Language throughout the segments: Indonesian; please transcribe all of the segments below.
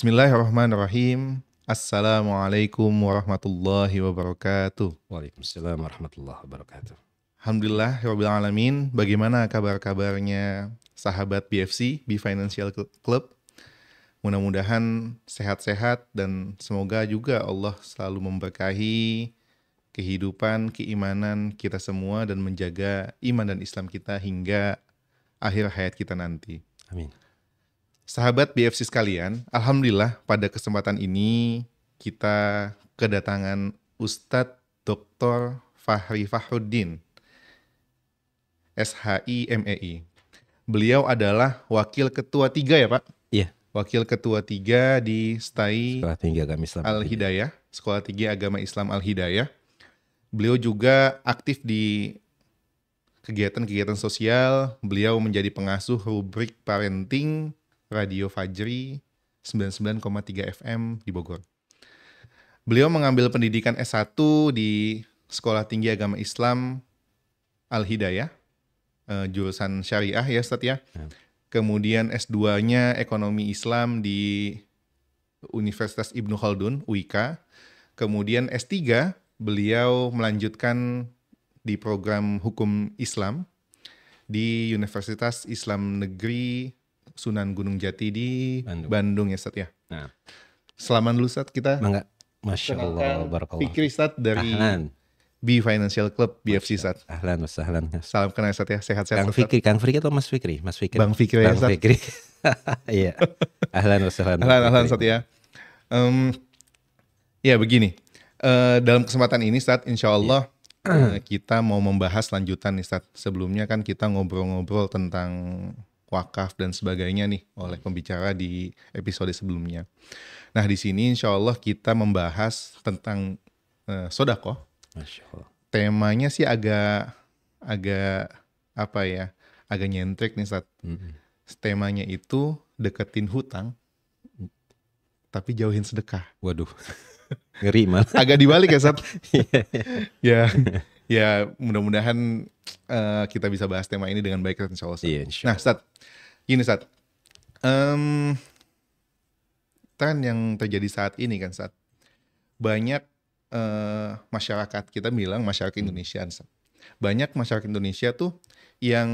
Bismillahirrahmanirrahim. Assalamualaikum warahmatullahi wabarakatuh. Waalaikumsalam warahmatullahi wabarakatuh. Alhamdulillah rabbil alamin. Bagaimana kabarnya sahabat BFC, B Financial Club? Mudah-mudahan sehat-sehat dan semoga juga Allah selalu memberkahi kehidupan, keimanan kita semua dan menjaga iman dan Islam kita hingga akhir hayat kita nanti. Amin. Sahabat BFC sekalian, alhamdulillah pada kesempatan ini kita kedatangan Ustadz Dr. Fahri Fakhruddin, SHI MEI. Beliau adalah Wakil Ketua 3 ya Pak? Iya. Wakil Ketua 3 di STAI Sekolah Tinggi Agama Islam Al-Hidayah, Sekolah Tinggi Agama Islam Al-Hidayah. Beliau juga aktif di kegiatan-kegiatan sosial. Beliau menjadi pengasuh rubrik parenting Radio Fajri 99,3 FM di Bogor. Beliau mengambil pendidikan S1 di Sekolah Tinggi Agama Islam Al-Hidayah, jurusan syariah ya Ustadz ya. Kemudian S2-nya Ekonomi Islam di Universitas Ibnu Khaldun, UIK. Kemudian S3 beliau melanjutkan di program Hukum Islam di Universitas Islam Negeri Sunan Gunung Jati di Bandung ya Ustadz ya. Nah. Selamat dulu Ustadz kita. Mangga. Masya Allah, barakallah. Fikri Ustadz dari B Financial Club BFC Ustadz. Ahlan wasahlan. Salam kenal Ustadz ya, sehat-sehat. Kang Fikri atau Mas Fikri? Mas Fikri. Bang Fikri ya Ustadz. Fikri. Iya. Ahlan wasahlan. Ahlan Ustadz ya. Ya begini, dalam kesempatan ini Ustadz insya Allah kita mau membahas lanjutan nih Ustadz. Sebelumnya kan kita ngobrol-ngobrol tentang wakaf dan sebagainya nih oleh pembicara di episode sebelumnya. Nah di sini insya Allah kita membahas tentang sodakoh. Masya Allah. Temanya sih agak apa ya, agak nyentrik nih Ustadz. Temanya itu deketin hutang, tapi jauhin sedekah. Waduh, ngeri malah. Agak dibalik ya Ustadz. Ya mudah-mudahan kita bisa bahas tema ini dengan baik insya Allah. Iya, insya Allah. Nah Ustadz, gini Ustadz, tren yang terjadi saat ini kan Ustadz, banyak masyarakat, kita bilang masyarakat Indonesia, Ustadz. Banyak masyarakat Indonesia tuh yang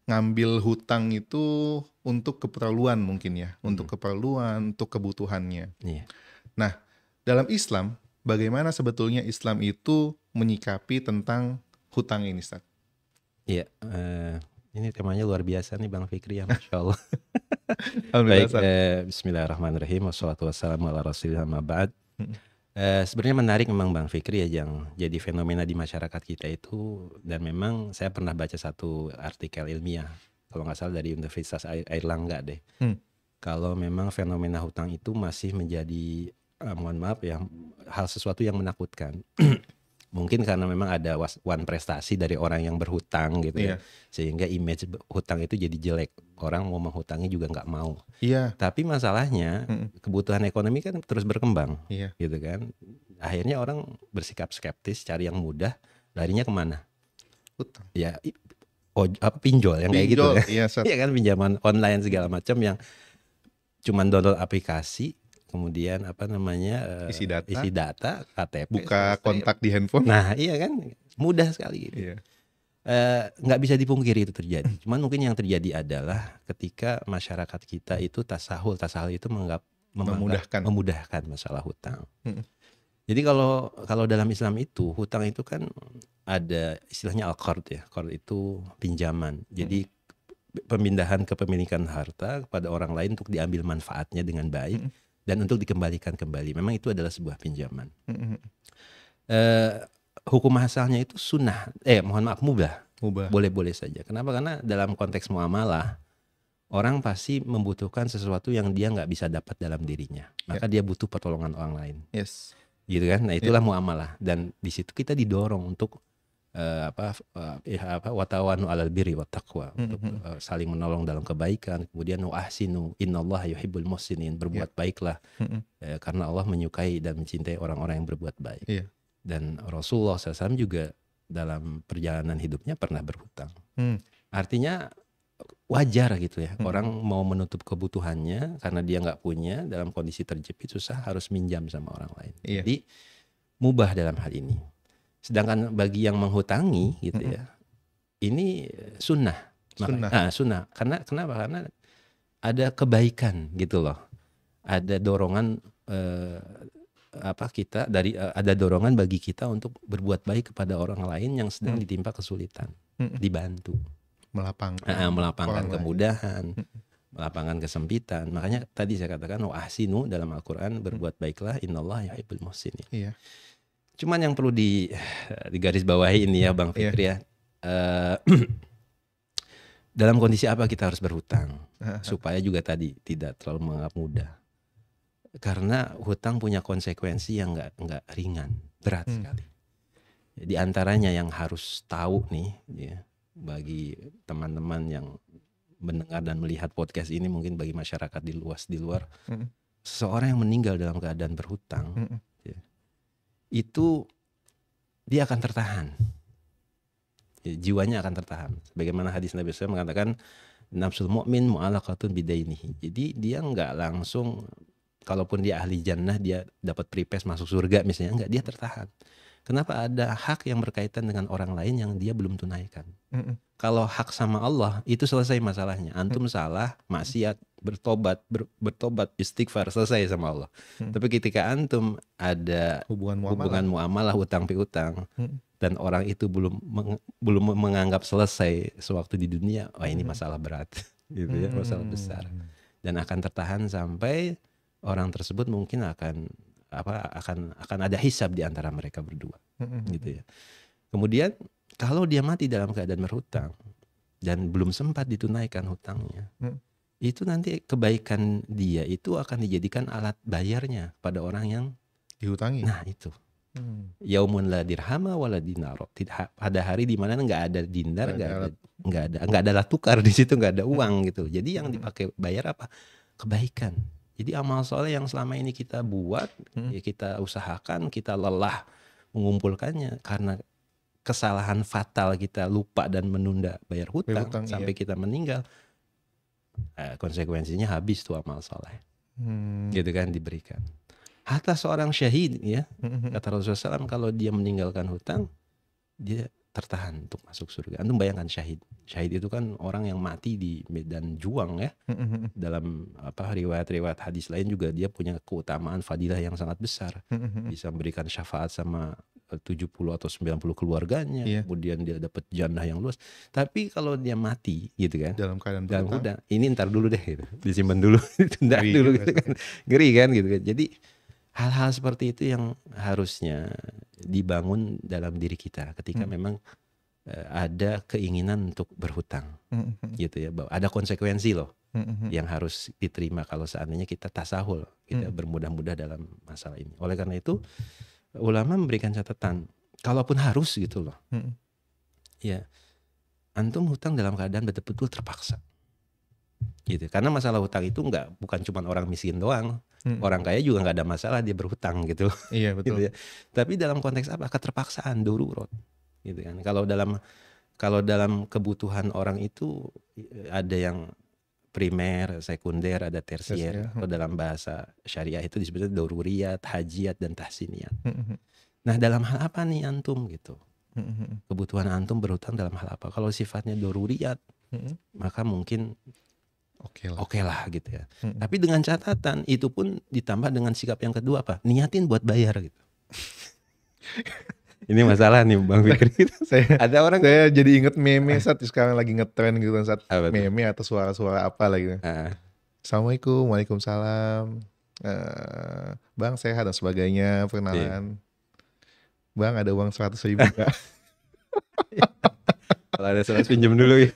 ngambil hutang itu untuk keperluan mungkin ya, untuk keperluan, untuk kebutuhannya. Iya. Nah dalam Islam, bagaimana sebetulnya Islam itu menyikapi tentang hutang ini, Ustaz? Iya, ini temanya luar biasa nih Bang Fikri ya, Masya Allah. Baik, bismillahirrahmanirrahim. Wassalatu wassalamu ala rasulillah ma ba'd. Sebenarnya menarik memang Bang Fikri ya yang jadi fenomena di masyarakat kita itu, dan memang saya pernah baca satu artikel ilmiah, kalau nggak salah dari Universitas Airlangga deh. Kalau memang fenomena hutang itu masih menjadi, mohon maaf ya, hal sesuatu yang menakutkan. Mungkin karena memang ada one prestasi dari orang yang berhutang gitu ya, sehingga image hutang itu jadi jelek. Orang mau menghutangi juga nggak mau. Iya. Tapi masalahnya kebutuhan ekonomi kan terus berkembang, gitu kan. Akhirnya orang bersikap skeptis, cari yang mudah, larinya kemana? Hutang. Ya, pinjol yang kayak gitu ya. Iya kan, pinjaman online segala macam yang cuman download aplikasi. Kemudian isi data, KTP, buka kontak di handphone. Nah iya kan, mudah sekali gitu. Nggak bisa dipungkiri itu terjadi. Cuman mungkin yang terjadi adalah ketika masyarakat kita itu tasahul itu memudahkan masalah hutang. Jadi kalau dalam Islam itu hutang itu kan ada istilahnya al-qard ya. Qard itu pinjaman. Jadi pemindahan kepemilikan harta kepada orang lain untuk diambil manfaatnya dengan baik. Dan untuk dikembalikan kembali. Memang itu adalah sebuah pinjaman. Hukum asalnya itu sunnah. Mubah. Boleh-boleh saja. Kenapa? Karena dalam konteks muamalah, orang pasti membutuhkan sesuatu yang dia nggak bisa dapat dalam dirinya. Maka dia butuh pertolongan orang lain. Gitu kan? Nah itulah muamalah. Dan di situ kita didorong untuk watawanu alal birri wat taqwa, untuk saling menolong dalam kebaikan. Kemudian ahsinu innallaha yuhibbul muhsinin, berbuat baiklah karena Allah menyukai dan mencintai orang-orang yang berbuat baik. Dan Rasulullah SAW juga dalam perjalanan hidupnya pernah berhutang. Artinya wajar gitu ya. Orang mau menutup kebutuhannya karena dia nggak punya, dalam kondisi terjepit susah harus minjam sama orang lain. Iya. Jadi mubah dalam hal ini. Sedangkan bagi yang menghutangi gitu ya, ini sunnah. Sunnah. Karena kenapa? Karena ada kebaikan gitu loh. Ada dorongan ada dorongan bagi kita untuk berbuat baik kepada orang lain yang sedang ditimpa kesulitan, dibantu. Melapangkan kemudahan, melapangkan kesempitan. Makanya tadi saya katakan wa ahsinu dalam Al-Qur'an, berbuat baiklah, innallaha yuhibbul muhsinin. Iya. Cuman yang perlu digarisbawahi ini ya Bang Fikri ya. Dalam kondisi apa kita harus berhutang supaya juga tadi tidak terlalu menganggap mudah. Karena hutang punya konsekuensi yang nggak ringan, berat sekali. Di antaranya yang harus tahu nih ya, bagi teman-teman yang mendengar dan melihat podcast ini, mungkin bagi masyarakat di luar, seseorang yang meninggal dalam keadaan berhutang, ya, itu dia akan tertahan, ya, jiwanya akan tertahan. Bagaimana hadis Nabi SAW mengatakan nafsul mu'min mu'alaqatun bidainihi. Jadi dia nggak langsung, kalaupun dia ahli jannah, dia dapat prepes masuk surga misalnya, enggak, dia tertahan. Kenapa? Ada hak yang berkaitan dengan orang lain yang dia belum tunaikan. Kalau hak sama Allah itu selesai masalahnya. Antum salah, maksiat, bertobat, istighfar, selesai sama Allah. Tapi ketika antum ada hubungan muamalah hutang piutang, dan orang itu belum menganggap selesai sewaktu di dunia, wah ini masalah berat, gitu ya, masalah besar, dan akan tertahan sampai orang tersebut mungkin akan ada hisab di antara mereka berdua, gitu ya. Kemudian kalau dia mati dalam keadaan berhutang dan belum sempat ditunaikan hutangnya, itu nanti kebaikan dia itu akan dijadikan alat bayarnya pada orang yang dihutangi. Nah itu, yaumun la dirhama wala dinaro. Ada hari di mana nggak ada dinar, nggak ada alat tukar di situ, nggak ada uang gitu. Jadi yang dipakai bayar apa? Kebaikan. Jadi amal soleh yang selama ini kita buat, ya kita usahakan, kita lelah mengumpulkannya karena kesalahan fatal kita lupa dan menunda bayar hutang sampai kita meninggal, konsekuensinya habis tuh amal soleh, gitu kan, diberikan. Hatta seorang syahid ya, kata Rasulullah SAW, kalau dia meninggalkan hutang, dia tertahan untuk masuk surga. Antum bayangkan syahid itu kan orang yang mati di medan juang ya. Dalam riwayat-riwayat hadis lain juga dia punya keutamaan fadilah yang sangat besar. Bisa memberikan syafaat sama 70 atau 90 keluarganya, kemudian dia dapat jannah yang luas. Tapi kalau dia mati gitu kan, dalam keadaan hutang, ini ntar dulu deh gitu, disimpan dulu, ditunda dulu gitu kan, ngeri kan gitu kan. Jadi hal-hal seperti itu yang harusnya dibangun dalam diri kita ketika memang ada keinginan untuk berhutang, gitu ya. Bahwa ada konsekuensi loh yang harus diterima kalau seandainya kita tasahul, kita bermudah-mudah dalam masalah ini. Oleh karena itu, ulama memberikan catatan, kalaupun harus gitu loh, ya antum hutang dalam keadaan betul-betul terpaksa, gitu. Karena masalah hutang itu bukan cuma orang miskin doang. Orang kaya juga nggak ada masalah dia berhutang gitu. Iya betul. Gitu ya. Tapi dalam konteks apa? Keterpaksaan, darurat, gitu kan. Kalau dalam kebutuhan orang itu ada yang primer, sekunder, ada tersier. Atau dalam bahasa syariah itu disebutnya daruriyat, hajiat, dan tahsiniyat. Nah dalam hal apa nih antum gitu? Kebutuhan antum berhutang dalam hal apa? Kalau sifatnya daruriyat, maka mungkin Oke lah gitu ya. Tapi dengan catatan itu pun ditambah dengan sikap yang kedua apa? Niatin buat bayar gitu. Ini masalah nih Bang Fikri. Saya jadi inget meme saat sekarang lagi ngetren gitu kan, saat meme atau suara-suara apa lagi. Assalamualaikum, waalaikumsalam, Bang sehat dan sebagainya, perkenalan. Bang ada uang 100.000 gak? Kalau ada 100 pinjam dulu ya.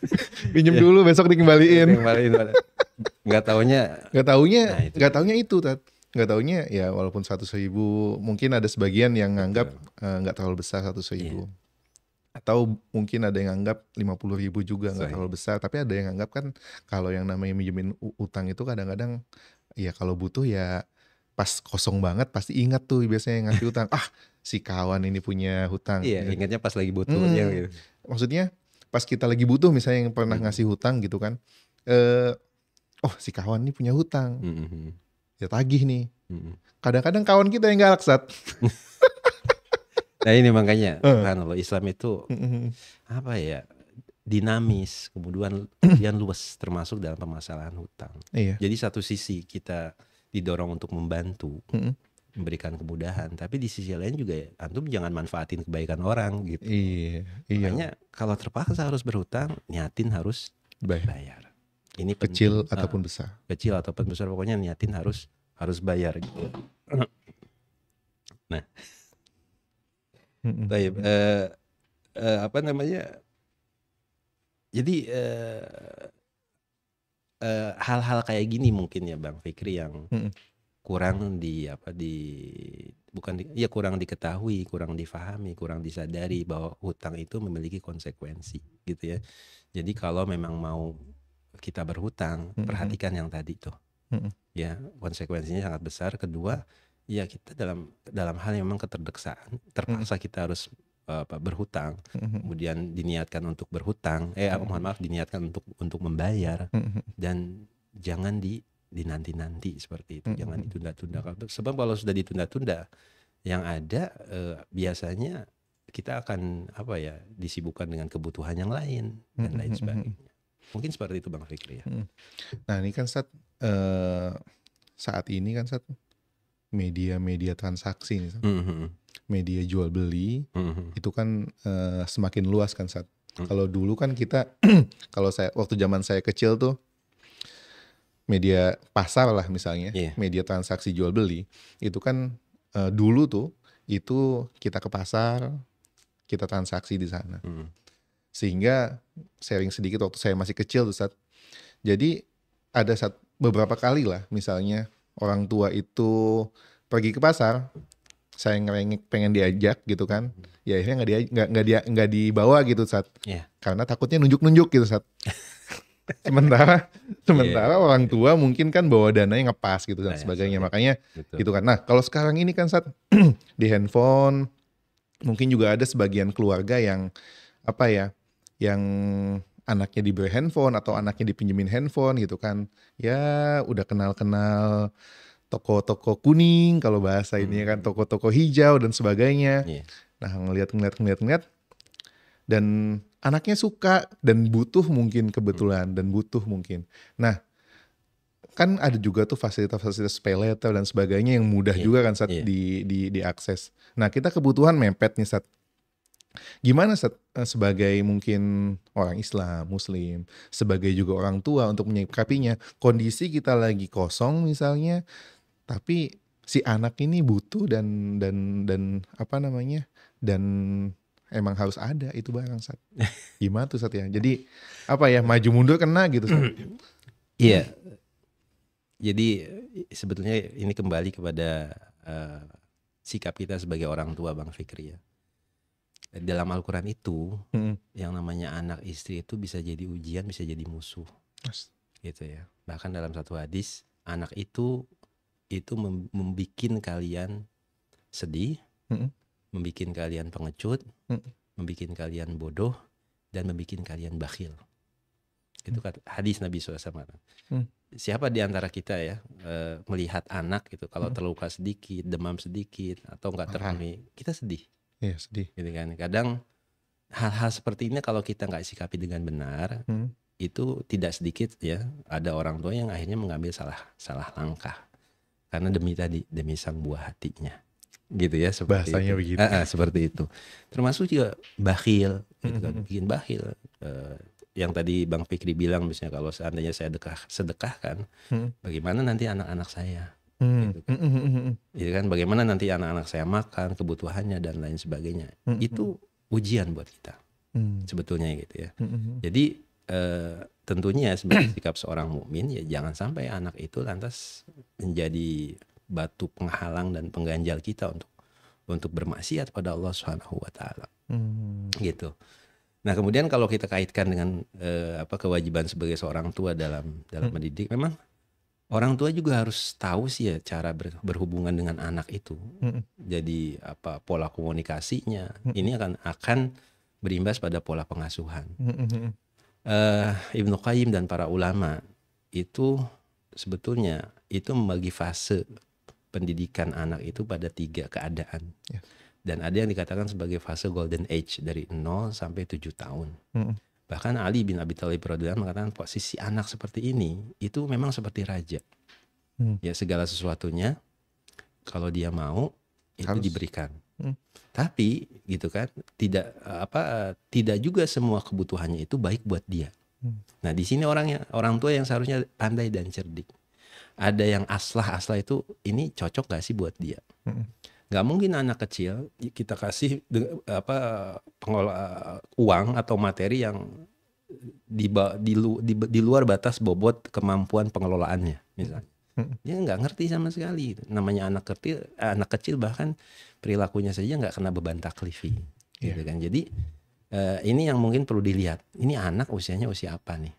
Pinjam dulu, besok dikembaliin. Nggak taunya itu Tat. Nggak taunya ya walaupun 100.000, mungkin ada sebagian yang nganggap nggak terlalu besar 100.000. Atau mungkin ada yang nganggap 50.000 juga nggak terlalu besar. Tapi ada yang nganggap kan kalau yang namanya minjemin utang itu kadang-kadang ya kalau butuh ya pas kosong banget pasti ingat tuh biasanya yang ngasih utang. Si kawan ini punya hutang. Iya, gitu. Ingatnya pas lagi butuhnya gitu. Maksudnya pas kita lagi butuh misalnya yang pernah ngasih hutang gitu kan, eh, oh si kawan nih punya hutang, ya tagih nih. Kadang-kadang kawan kita yang galak Sat. Nah ini makanya Eh, subhanallah Islam itu apa ya, dinamis, kemudian luas termasuk dalam permasalahan hutang. Iya. Jadi satu sisi kita didorong untuk membantu, Mm-mm. memberikan kemudahan, tapi di sisi lain juga ya, antum jangan manfaatin kebaikan orang gitu. Iya, iya. Makanya kalau terpaksa harus berhutang, niatin harus Bayar. bayar. Ini Kecil penting. ataupun besar. Kecil ataupun besar, pokoknya niatin harus bayar gitu. Nah, Mm-mm. baik, apa namanya? Jadi hal-hal kayak gini mungkin ya Bang Fikri yang Mm-mm. kurang kurang diketahui, kurang difahami, kurang disadari bahwa hutang itu memiliki konsekuensi gitu ya. Jadi kalau memang mau kita berhutang, perhatikan yang tadi tuh. Mm-mm. Ya, konsekuensinya sangat besar. Kedua, ya kita dalam hal yang memang keterdeksaan, terpaksa kita harus berhutang, kemudian diniatkan untuk berhutang, mohon maaf, diniatkan untuk membayar, dan jangan dinanti-nanti seperti itu, jangan ditunda-tunda. Sebab kalau sudah ditunda-tunda, yang ada biasanya kita akan disibukkan dengan kebutuhan yang lain dan lain sebagainya. Mungkin seperti itu Bang Fikri ya. Nah ini kan Sat, saat ini kan Sat, media-media transaksi nih Sat. Media jual beli itu kan semakin luas kan Sat. Kalau dulu kan kita kalau waktu zaman saya kecil tuh media pasar lah misalnya, media transaksi jual beli itu kan dulu tuh itu kita ke pasar, kita transaksi di sana. Sehingga sharing sedikit waktu saya masih kecil tuh Sat. Jadi ada beberapa kali lah misalnya orang tua itu pergi ke pasar, saya ngerengek pengen diajak gitu kan, ya akhirnya nggak dibawa gitu Sat. Karena takutnya nunjuk-nunjuk gitu Sat. sementara orang tua mungkin kan bawa dananya ngepas gitu dan sebagainya, makanya gitu kan. Nah kalau sekarang ini kan Sat, di handphone mungkin juga ada sebagian keluarga yang yang anaknya diberi handphone atau anaknya dipinjemin handphone gitu kan, ya udah kenal-kenal toko-toko kuning kalau bahasa ini kan, toko-toko hijau dan sebagainya. Nah ngeliat dan anaknya suka dan butuh mungkin kebetulan dan butuh mungkin. Nah kan ada juga tuh fasilitas-fasilitas pay later dan sebagainya yang mudah juga kan Sat diakses. Nah kita kebutuhan mepet nih Sat. Gimana sebagai mungkin orang Islam, Muslim, sebagai juga orang tua untuk menyikapinya, kondisi kita lagi kosong misalnya, tapi si anak ini butuh dan emang harus ada itu barang Sat. Gimana tuh Sat ya? Jadi maju mundur kena gitu Sat. Iya. Jadi sebetulnya ini kembali kepada sikap kita sebagai orang tua Bang Fikri ya. Dalam Al-Quran itu yang namanya anak istri itu bisa jadi ujian, bisa jadi musuh. Gitu ya. Bahkan dalam satu hadis, anak itu membikin kalian sedih, membikin kalian pengecut, membikin kalian bodoh, dan membikin kalian bakhil. Itu kan hadis Nabi SAW. Siapa di antara kita ya melihat anak gitu, kalau terluka sedikit, demam sedikit, atau nggak terpenuhi, kita sedih. Iya sedih. Gitu kan. Kadang hal-hal seperti ini kalau kita nggak sikapi dengan benar, itu tidak sedikit ya ada orang tua yang akhirnya mengambil salah langkah karena demi sang buah hatinya, gitu ya, seperti bahasanya itu. Begitu. Seperti itu. Termasuk juga bakhil, gitu kan, bikin bakhil. Yang tadi Bang Fikri bilang misalnya kalau seandainya saya sedekahkan, bagaimana nanti anak-anak saya? Gitu kan. Gitu kan, bagaimana nanti anak-anak saya makan, kebutuhannya dan lain sebagainya. Itu ujian buat kita sebetulnya gitu ya. Jadi tentunya sebagai sikap seorang mukmin ya jangan sampai anak itu lantas menjadi batu penghalang dan pengganjal kita untuk bermaksiat pada Allah Subhanahu wa taala. Gitu. Nah, kemudian kalau kita kaitkan dengan kewajiban sebagai seorang tua dalam mendidik, memang orang tua juga harus tahu sih ya cara berhubungan dengan anak itu. Jadi pola komunikasinya ini akan berimbas pada pola pengasuhan. Ibnu Qayyim dan para ulama itu sebetulnya itu membagi fase pendidikan anak itu pada 3 keadaan. Ya. Dan ada yang dikatakan sebagai fase golden age dari 0 sampai 7 tahun. Mm-mm. Bahkan Ali bin Abi Thalib radhiyallahu anhu mengatakan posisi anak seperti ini itu memang seperti raja. Ya, segala sesuatunya kalau dia mau itu Harus. diberikan. Mm. Tapi gitu kan, tidak juga semua kebutuhannya itu baik buat dia. Nah, di sini orang tua yang seharusnya pandai dan cerdik. Ada yang aslah itu ini cocok gak sih buat dia? Nggak mungkin anak kecil kita kasih uang atau materi yang di luar batas bobot kemampuan pengelolaannya misalnya. Dia nggak ngerti sama sekali. Namanya anak kecil bahkan perilakunya saja nggak kena beban taklifi, gitu kan. Jadi ini yang mungkin perlu dilihat. Ini anak usianya usia apa nih?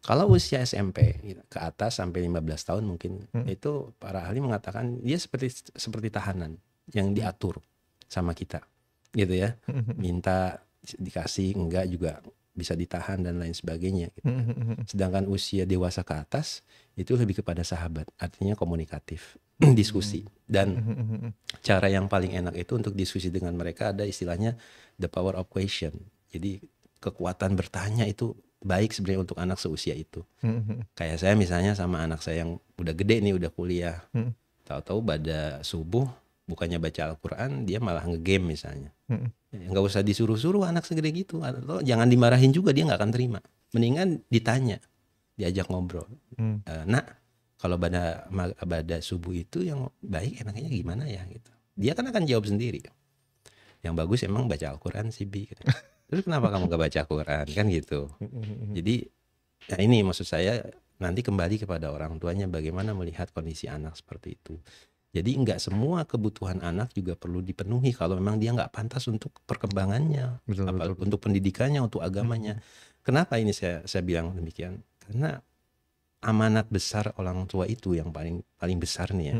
Kalau usia SMP ke atas sampai 15 tahun mungkin itu para ahli mengatakan dia seperti tahanan yang diatur sama kita, gitu ya. Minta dikasih, enggak juga bisa ditahan dan lain sebagainya. Gitu. Sedangkan usia dewasa ke atas itu lebih kepada sahabat, artinya komunikatif, diskusi. Dan cara yang paling enak itu untuk diskusi dengan mereka ada istilahnya the power of question. Jadi kekuatan bertanya itu baik sebenarnya untuk anak seusia itu. Kayak saya misalnya sama anak saya yang udah gede nih, udah kuliah. Tahu-tahu pada subuh bukannya baca Al-Quran, dia malah ngegame misalnya. Nggak usah disuruh-suruh anak segede gitu. Atau jangan dimarahin juga, dia nggak akan terima. Mendingan ditanya, diajak ngobrol. Nak, kalau pada subuh itu yang baik enaknya gimana ya? Gitu. Dia kan akan jawab sendiri. Yang bagus emang baca Al-Quran sih, Bi. Terus kenapa kamu gak baca Al-Quran? Kan gitu. Jadi, ya ini maksud saya nanti kembali kepada orang tuanya bagaimana melihat kondisi anak seperti itu. Jadi nggak semua kebutuhan anak juga perlu dipenuhi kalau memang dia nggak pantas untuk perkembangannya, Betul. untuk pendidikannya, untuk agamanya. Kenapa ini saya bilang demikian? Karena amanat besar orang tua itu yang paling besar nih ya,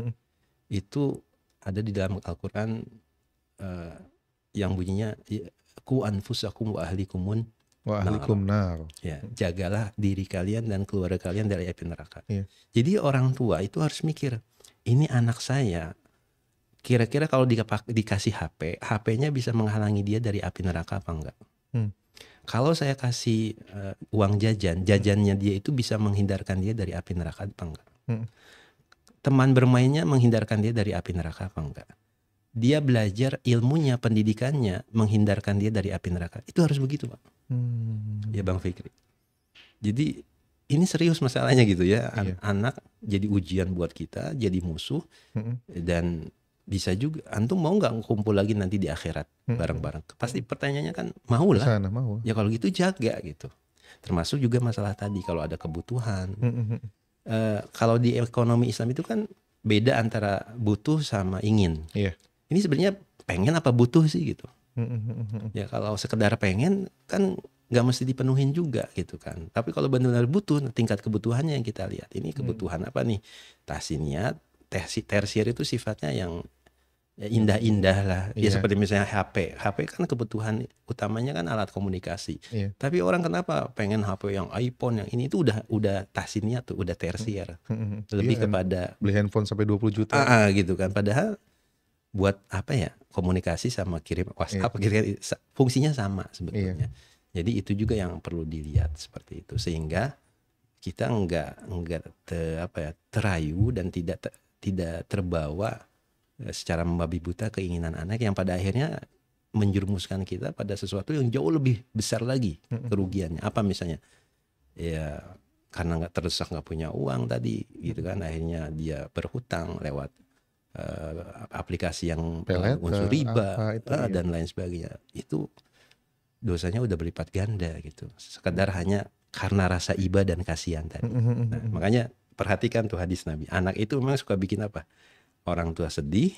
itu ada di dalam Al-Quran yang bunyinya ku anfusakum wa ahlikumun wa ahlikum nar. Ya, jagalah diri kalian dan keluarga kalian dari api neraka. Iya. Jadi orang tua itu harus mikir, ini anak saya kira-kira kalau dikasih HP, HP-nya bisa menghalangi dia dari api neraka apa enggak? Kalau saya kasih uang jajannya dia itu bisa menghindarkan dia dari api neraka apa enggak? Teman bermainnya menghindarkan dia dari api neraka apa enggak? Dia belajar ilmunya, pendidikannya menghindarkan dia dari api neraka. Itu harus begitu, Pak. Ya Bang Fikri. Jadi ini serius masalahnya gitu ya. Anak jadi ujian buat kita, jadi musuh. Dan bisa juga, antum mau nggak kumpul lagi nanti di akhirat bareng-bareng? Pasti pertanyaannya kan mau lah. Mau. Ya kalau gitu jaga gitu. Termasuk juga masalah tadi kalau ada kebutuhan. Kalau di ekonomi Islam itu kan beda antara butuh sama ingin. Iya. Ini sebenarnya pengen apa butuh sih gitu. Ya kalau sekedar pengen kan nggak mesti dipenuhin juga gitu kan. Tapi kalau benar-benar butuh, tingkat kebutuhannya yang kita lihat. Ini kebutuhan apa nih? Tahsiniyat, tersier itu sifatnya yang ya indah-indah lah. Ya seperti misalnya HP. HP kan kebutuhan utamanya kan alat komunikasi. Tapi orang kenapa pengen HP yang iPhone yang ini itu udah tahsiniyat tuh, udah tersier. Lebih kepada beli handphone sampai 20 juta. Gitu kan. Padahal buat apa ya, komunikasi sama kirim WhatsApp fungsinya sama sebetulnya. Jadi itu juga yang perlu dilihat seperti itu sehingga kita enggak terayu dan tidak terbawa secara membabi buta keinginan anak yang pada akhirnya menjerumuskan kita pada sesuatu yang jauh lebih besar lagi kerugiannya. Apa misalnya? Ya karena nggak punya uang tadi gitu kan, akhirnya dia berhutang lewat aplikasi yang unsur riba dan lain sebagainya. Itu dosanya udah berlipat ganda gitu. Sekedar hanya karena rasa iba dan kasihan tadi. Nah, makanya perhatikan tuh hadis Nabi. Anak itu memang suka bikin apa? Orang tua sedih,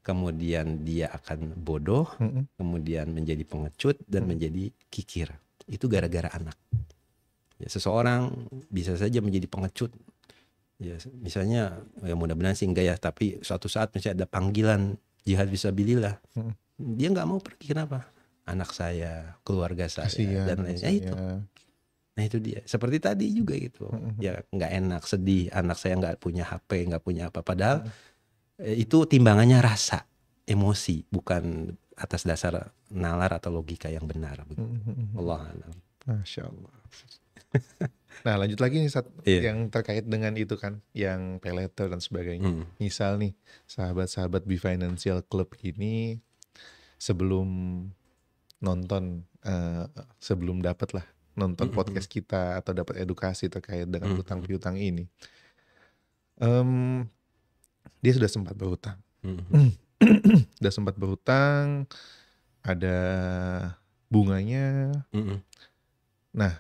kemudian dia akan bodoh, kemudian menjadi pengecut dan menjadi kikir. Itu gara-gara anak. Ya, seseorang bisa saja menjadi pengecut. Ya, misalnya ya mudah-mudahan sih enggak ya, tapi suatu saat misalnya ada panggilan jihad fisabilillah, dia nggak mau pergi. Kenapa? Anak saya, keluarga saya, dan lainnya itu. Nah Nah itu dia. Seperti tadi juga gitu. Ya nggak enak, sedih. Anak saya nggak punya HP, nggak punya apa. Padahal itu timbangannya rasa, emosi, bukan atas dasar nalar atau logika yang benar. Allah alam. Masya Allah. Nah lanjut lagi nih Iya. yang terkait dengan itu kan, yang pay letter dan sebagainya. Misal nih sahabat-sahabat Be Financial Club ini sebelum nonton, sebelum dapat lah nonton podcast kita atau dapat edukasi terkait dengan hutang piutang ini, dia sudah sempat berhutang. Sudah sempat berhutang, ada bunganya. Nah,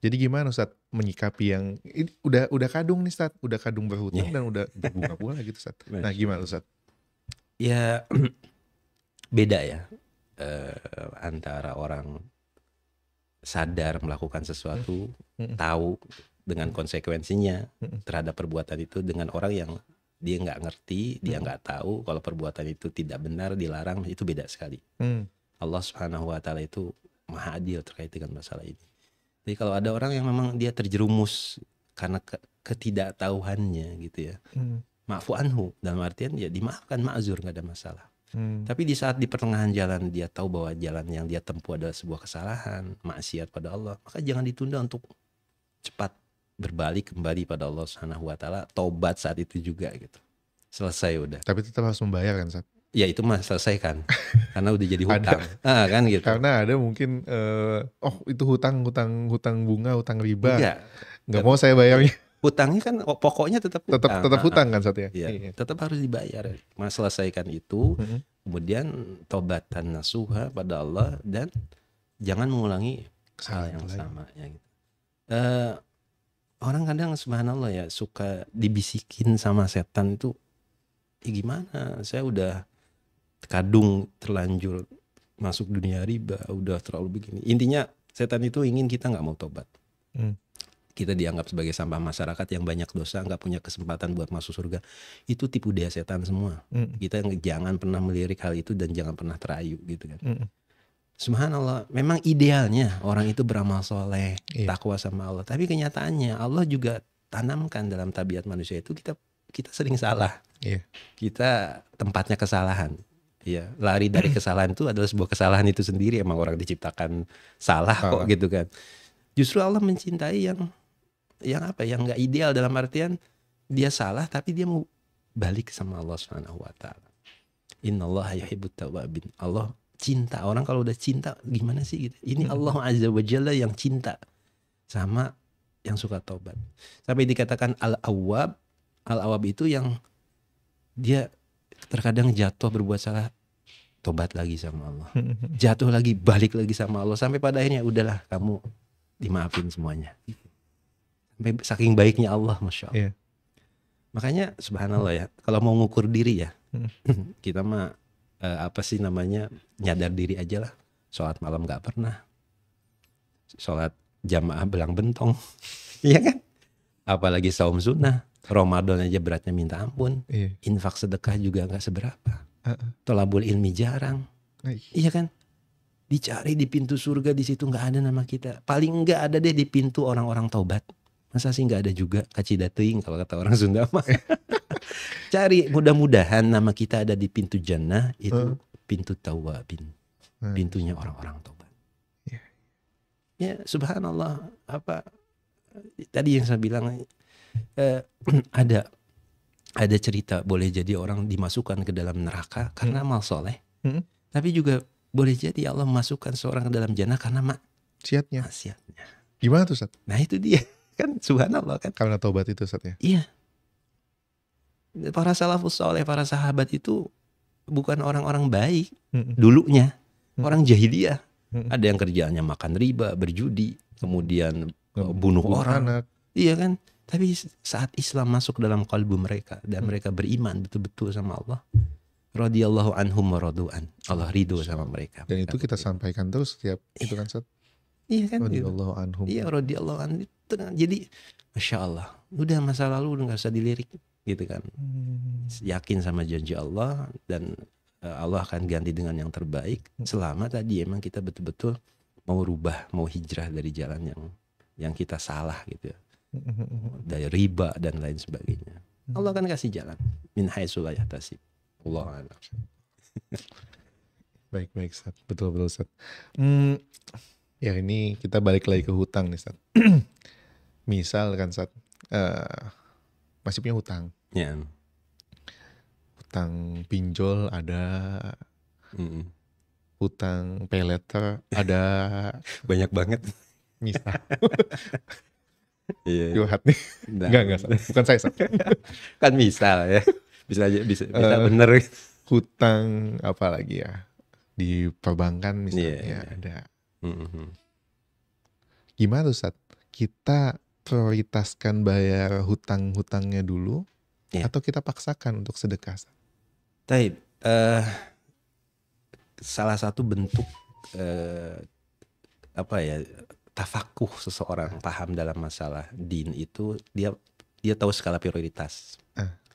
jadi gimana Ustadz menyikapi yang ini udah kadung nih Ustadz, udah kadung berhutang dan udah berbunga pula gitu Ustadz. Nah, gimana Ustadz? Ya beda ya antara orang sadar melakukan sesuatu, tahu dengan konsekuensinya terhadap perbuatan itu, dengan orang yang dia nggak ngerti, dia nggak tahu kalau perbuatan itu tidak benar, dilarang, itu beda sekali. Allah Subhanahu Wa Taala itu maha adil terkait dengan masalah ini. Jadi kalau ada orang yang memang dia terjerumus karena ketidaktahuannya gitu ya, ma'fu anhu, dalam artian ya dimaafkan, ma'zur, nggak ada masalah. Tapi di saat di pertengahan jalan dia tahu bahwa jalan yang dia tempuh adalah sebuah kesalahan, maksiat pada Allah, maka jangan ditunda untuk cepat berbalik kembali pada Allah Subhanahu Wa Taala, taubat saat itu juga gitu. Selesai udah. Tapi tetap harus membayar kan Ustadz? Ya itu mah selesaikan karena udah jadi hutang. Kan gitu. Karena ada mungkin itu hutang bunga, hutang riba. Nggak mau saya bayarnya. Hutangnya kan pokoknya tetap hutang kan Ustadz ya? Iya. Tetap harus dibayar. Mas selesaikan itu, kemudian taubatan nasuha pada Allah dan jangan mengulangi hal yang sama ya gitu. Orang kadang subhanallah ya suka dibisikin sama setan itu, gimana? Saya udah kadung terlanjur masuk dunia riba, udah terlalu begini. Intinya setan itu ingin kita nggak mau tobat. Kita dianggap sebagai sampah masyarakat yang banyak dosa, nggak punya kesempatan buat masuk surga. Itu tipu daya setan semua. Kita jangan pernah melirik hal itu dan jangan pernah terayu gitu kan. Subhanallah, memang idealnya orang itu beramal soleh, takwa sama Allah. Tapi kenyataannya Allah juga tanamkan dalam tabiat manusia itu kita sering salah. Kita tempatnya kesalahan. Ya, lari dari kesalahan itu adalah sebuah kesalahan itu sendiri. Emang orang diciptakan salah kok gitu kan. Justru Allah mencintai yang apa? Yang nggak ideal, dalam artian dia salah tapi dia mau balik sama Allah Subhanahu Wa Taala. Innallaha yuhibbut tawwabin. Allah cinta. Orang kalau udah cinta gimana sih gitu. Ini Allah Azza wa Jalla yang cinta sama yang suka taubat. Sampai dikatakan al-awwab. Al-awwab itu yang dia terkadang jatuh berbuat salah, tobat lagi sama Allah. Jatuh lagi, balik lagi sama Allah. Sampai pada akhirnya udahlah kamu dimaafin semuanya. Sampai saking baiknya Allah, Masya Allah. Makanya subhanallah ya, kalau mau ngukur diri ya, kita mah nyadar diri aja lah. Sholat malam gak pernah, sholat jamaah belang bentong, iya kan? Apalagi saum sunnah, Ramadan aja beratnya minta ampun, infak sedekah juga gak seberapa, tolabul ilmi jarang, iya kan? Dicari di pintu surga, di situ nggak ada nama kita. Paling nggak ada deh di pintu orang-orang taubat. Masa sih nggak ada juga, kacida teuing kalau kata orang Sunda mah. Cari, mudah-mudahan nama kita ada di pintu jannah, itu pintu tawabin, pintunya orang-orang taubat. Ya subhanallah, apa tadi yang saya bilang, ada cerita boleh jadi orang dimasukkan ke dalam neraka karena amal soleh, tapi juga boleh jadi Allah memasukkan seorang ke dalam jannah karena maksiatnya. Gimana tuh Ustaz? Nah itu dia kan, subhanallah kan. Karena taubat itu Ustaz ya? Iya. Para salafus soleh, para sahabat itu bukan orang-orang baik dulunya, orang jahiliyah. Ada yang kerjaannya makan riba, berjudi, kemudian bunuh orang. Iya kan? Tapi saat Islam masuk dalam kalbu mereka dan mereka beriman betul-betul sama Allah, radhiyallahu anhum wa radu'an. Allah ridho sama mereka. Dan itu kita sampaikan terus setiap itu kan Ustaz? Iya kan? Radhiyallahu anhum. Iya, radhiyallahu anhum. Jadi Masya Allah, udah masa lalu gak usah dilirik gitu kan. Yakin sama janji Allah dan Allah akan ganti dengan yang terbaik. Selama tadi emang kita betul-betul mau rubah, mau hijrah dari jalan yang yang kita salah gitu ya, dari riba dan lain sebagainya. Allah akan kasih jalan. Min haitsu la yahtasib. Allah a'lam. Baik, Ustaz. Betul, Ustaz. Ya ini kita balik lagi ke hutang nih, Ustaz. Misal kan, Ustaz, masih punya hutang. Ya. Hutang pinjol ada, Mm-mm. hutang pay letter ada, Banyak banget. misal. Iya. Curhat nih. Nah, Enggak, Ustaz. Bukan saya, Ustaz. kan misal ya. Bisa aja bisa bener. Hutang apa lagi ya? Di perbankan misalnya Iya. ada. Mhm. Gimana tuh, Ustaz? Kita prioritaskan bayar hutang-hutangnya dulu, Iya. atau kita paksakan untuk sedekah, Ustaz? Taib, salah satu bentuk apa ya, tafakuh seseorang paham dalam masalah din itu dia tahu skala prioritas.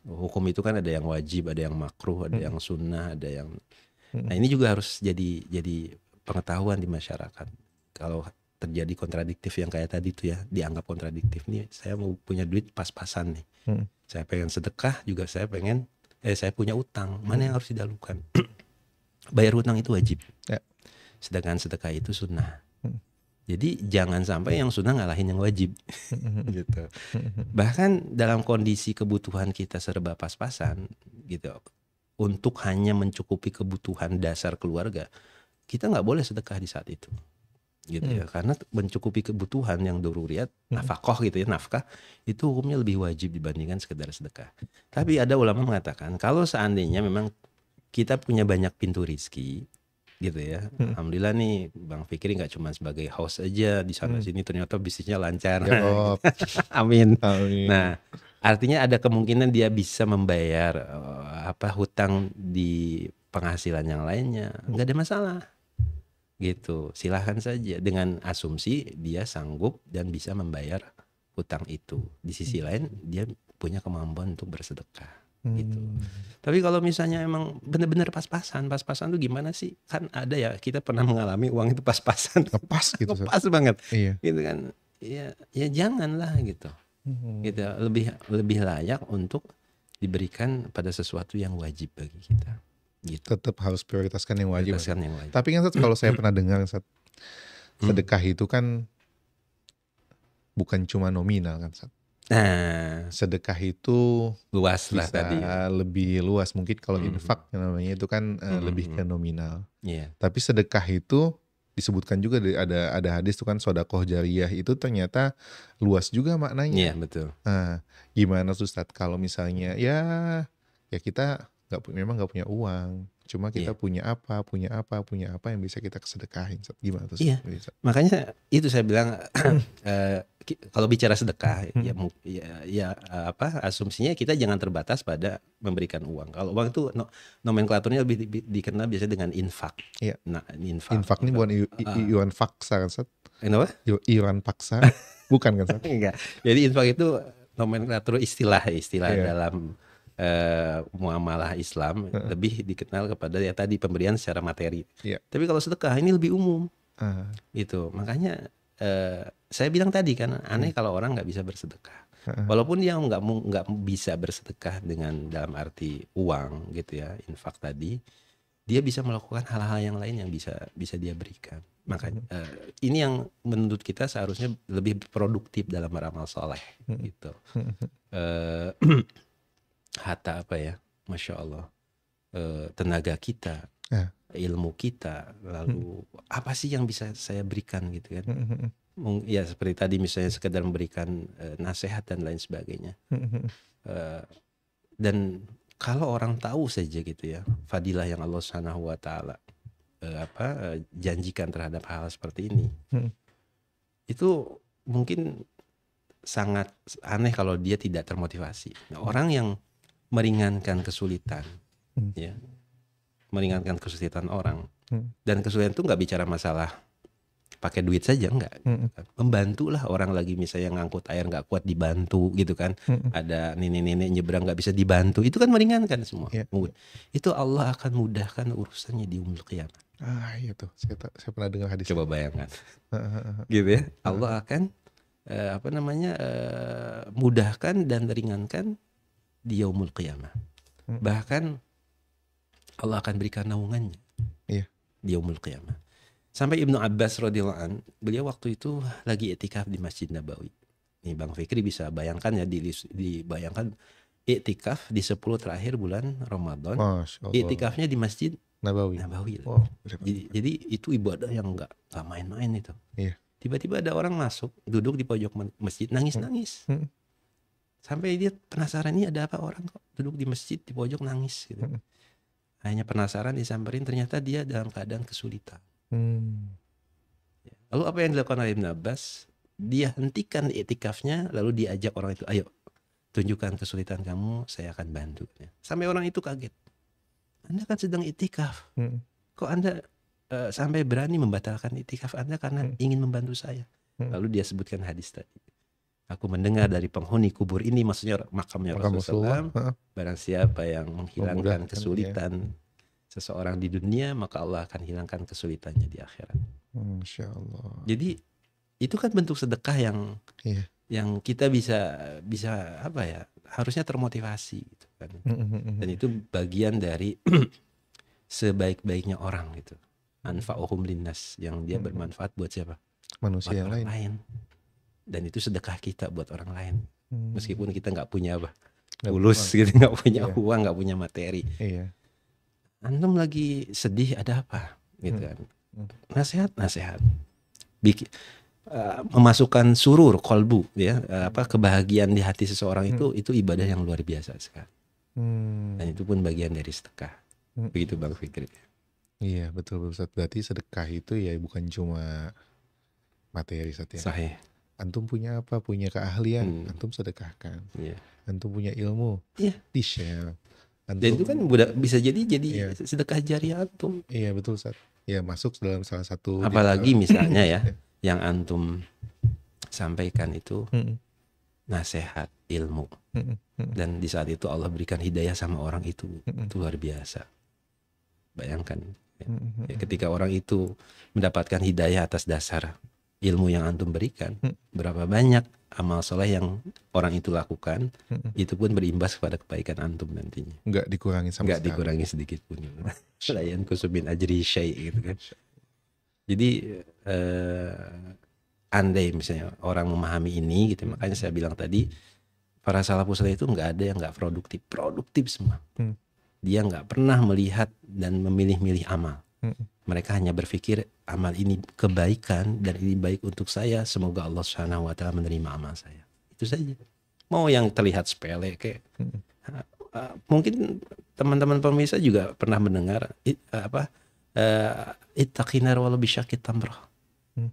Hukum itu kan ada yang wajib, ada yang makruh, ada yang sunnah, ada yang. Nah ini juga harus jadi pengetahuan di masyarakat. Kalau terjadi kontradiktif yang kayak tadi tuh ya, dianggap kontradiktif nih, saya mau punya duit pas-pasan nih. Saya pengen sedekah juga, saya punya utang, mana yang harus didahulukan? Bayar hutang itu wajib. Ya. Sedangkan sedekah itu sunnah. Jadi jangan sampai yang sunnah ngalahin yang wajib. Gitu. Bahkan dalam kondisi kebutuhan kita serba pas-pasan gitu, untuk hanya mencukupi kebutuhan dasar keluarga, kita nggak boleh sedekah di saat itu. Gitu ya, karena mencukupi kebutuhan yang daruriyat, nafkah gitu ya, nafkah itu hukumnya lebih wajib dibandingkan sekedar sedekah. Tapi ada ulama mengatakan kalau seandainya memang kita punya banyak pintu rizki gitu ya, alhamdulillah nih Bang Fikri nggak cuma sebagai host aja di sana sini, ternyata bisnisnya lancar. Ya, oh. Amin. Amin. Nah, artinya ada kemungkinan dia bisa membayar hutang di penghasilan yang lainnya, nggak ada masalah. Gitu, silahkan saja dengan asumsi dia sanggup dan bisa membayar hutang itu. Di sisi lain dia punya kemampuan untuk bersedekah. Gitu. Tapi kalau misalnya emang benar-benar pas-pasan tuh gimana sih? Kan ada ya, kita pernah mengalami uang itu pas-pasan. Ngepas gitu. Ngepas banget. Iya. Gitu kan. Ya janganlah gitu. Gitu. Lebih layak untuk diberikan pada sesuatu yang wajib bagi kita. Gitu. Tetap harus prioritaskan yang wajib. Prioritaskan yang wajib. Tapi kan, Ustaz, kalau saya pernah dengar, Ustaz, sedekah itu kan bukan cuma nominal kan, Ustaz. Nah, sedekah itu luas lah bisa tadi. lebih luas. Mungkin kalau infak namanya itu kan lebih ke nominal. Yeah. Tapi sedekah itu disebutkan juga ada hadis tuh kan, sedekah jariyah itu ternyata luas juga maknanya. Iya, betul. Nah, gimana tuh, Ustaz, kalau misalnya ya kita memang nggak punya uang, cuma kita punya apa yang bisa kita sedekahin, Ustaz. Gimana tuh, Ustaz? Iya. Makanya itu saya bilang kalau bicara sedekah asumsinya kita jangan terbatas pada memberikan uang. Kalau uang itu nomenklaturnya lebih dikenal biasanya dengan infak. Iya. Nah, infak ini bukan iuran paksa kan, Ustaz? Kenapa? Iuran paksa bukan kan, Ustaz? Enggak. Jadi infak itu nomenklatur istilah dalam muamalah Islam, lebih dikenal kepada ya tadi pemberian secara materi. Tapi kalau sedekah ini lebih umum. Gitu. Makanya saya bilang tadi kan aneh kalau orang nggak bisa bersedekah. Walaupun dia nggak bisa bersedekah dengan dalam arti uang gitu ya, infak tadi, dia bisa melakukan hal-hal yang lain yang bisa dia berikan. Makanya ini yang menurut kita seharusnya lebih produktif dalam beramal soleh gitu. Hatta apa ya, Masya Allah, tenaga kita, ilmu kita, lalu apa sih yang bisa saya berikan gitu kan? Ya seperti tadi misalnya sekedar memberikan nasihat dan lain sebagainya. Dan kalau orang tahu saja gitu ya, fadilah yang Allah Subhanahu wa taala janjikan terhadap hal seperti ini, itu mungkin sangat aneh kalau dia tidak termotivasi. Nah, orang yang meringankan kesulitan, ya, meringankan kesulitan orang, dan kesulitan itu nggak bicara masalah pakai duit saja, enggak. Membantulah orang lagi misalnya ngangkut air nggak kuat dibantu gitu kan, ada nenek-nenek nyebrang nggak bisa dibantu, itu kan meringankan semua. Itu Allah akan mudahkan urusannya di yaumul qiyamah. Iya tuh, saya pernah dengar hadis. Coba bayangkan, gitu ya, Allah akan mudahkan dan ringankan di yaumul qiyamah. Bahkan Allah akan berikan naungannya Iya. di yaumul qiyamah. Sampai Ibnu Abbas radhiyallahu an, beliau waktu itu lagi i'tikaf di Masjid Nabawi. Nih Bang Fikri bisa bayangkan ya, dibayangkan i'tikaf di 10 terakhir bulan Ramadan. Masya Allah. I'tikafnya di Masjid Nabawi. Wow, jadi itu ibadah yang nggak main-main itu. Iya. Tiba-tiba ada orang masuk, duduk di pojok masjid, nangis-nangis. Sampai dia penasaran, ini ada apa orang kok duduk di masjid di pojok nangis gitu. Hanya penasaran, disamperin, ternyata dia dalam keadaan kesulitan. Lalu apa yang dilakukan oleh Ibn Abbas? Dia hentikan i'tikafnya, lalu diajak orang itu, ayo tunjukkan kesulitan kamu, saya akan bantu. Sampai orang itu kaget. Anda kan sedang i'tikaf. Kok Anda sampai berani membatalkan i'tikaf Anda karena ingin membantu saya? Lalu dia sebutkan hadis tadi. Aku mendengar dari penghuni kubur ini, maksudnya makamnya Rasulullah, barang siapa yang menghilangkan kesulitan seseorang di dunia, maka Allah akan hilangkan kesulitannya di akhirat. Masya Allah. Jadi itu kan bentuk sedekah yang kita bisa apa ya, harusnya termotivasi gitu kan. Dan itu bagian dari sebaik-baiknya orang gitu. Anfa'uhum linnas, yang dia bermanfaat buat siapa? Manusia yang lain. Dan itu sedekah kita buat orang lain. Meskipun kita nggak punya fulus gitu, nggak punya uang, nggak punya materi. Iya. Antum lagi sedih, ada apa? Gitu kan. Nasihat. Memasukkan surur kolbu, ya, kebahagiaan di hati seseorang itu ibadah yang luar biasa sekali. Dan itu pun bagian dari sedekah. Begitu Bang Fikri. Iya, betul Ustaz. Berarti sedekah itu ya bukan cuma materi Ustaz ya. Sahih. Antum punya apa? Punya keahlian, antum sedekahkan. Antum punya ilmu, di-share. Dan itu kan bisa jadi sedekah jariah antum. Iya, betul Ustaz. Ya, masuk dalam salah satu. Apalagi misalnya ya, yang antum sampaikan itu nasihat, ilmu. Dan di saat itu Allah berikan hidayah sama orang itu luar biasa. Bayangkan ketika orang itu mendapatkan hidayah atas dasar ilmu yang antum berikan, berapa banyak amal soleh yang orang itu lakukan, itu pun berimbas kepada kebaikan antum nantinya. Nggak dikurangi sama sekali. Nggak dikurangi sedikit pun. Layan kusubin ajri syai' gitu kan. Jadi andai misalnya orang memahami ini gitu, makanya saya bilang tadi, para salafus saleh itu nggak ada yang nggak produktif semua. Dia nggak pernah melihat dan memilih-milih amal. Mereka hanya berpikir amal ini kebaikan dan ini baik untuk saya, semoga Allah Subhanahu wa taala menerima amal saya. Itu saja. Mau yang terlihat sepele kayak mungkin teman-teman pemirsa juga pernah mendengar ittaqinar walau bisyaqit tamrah.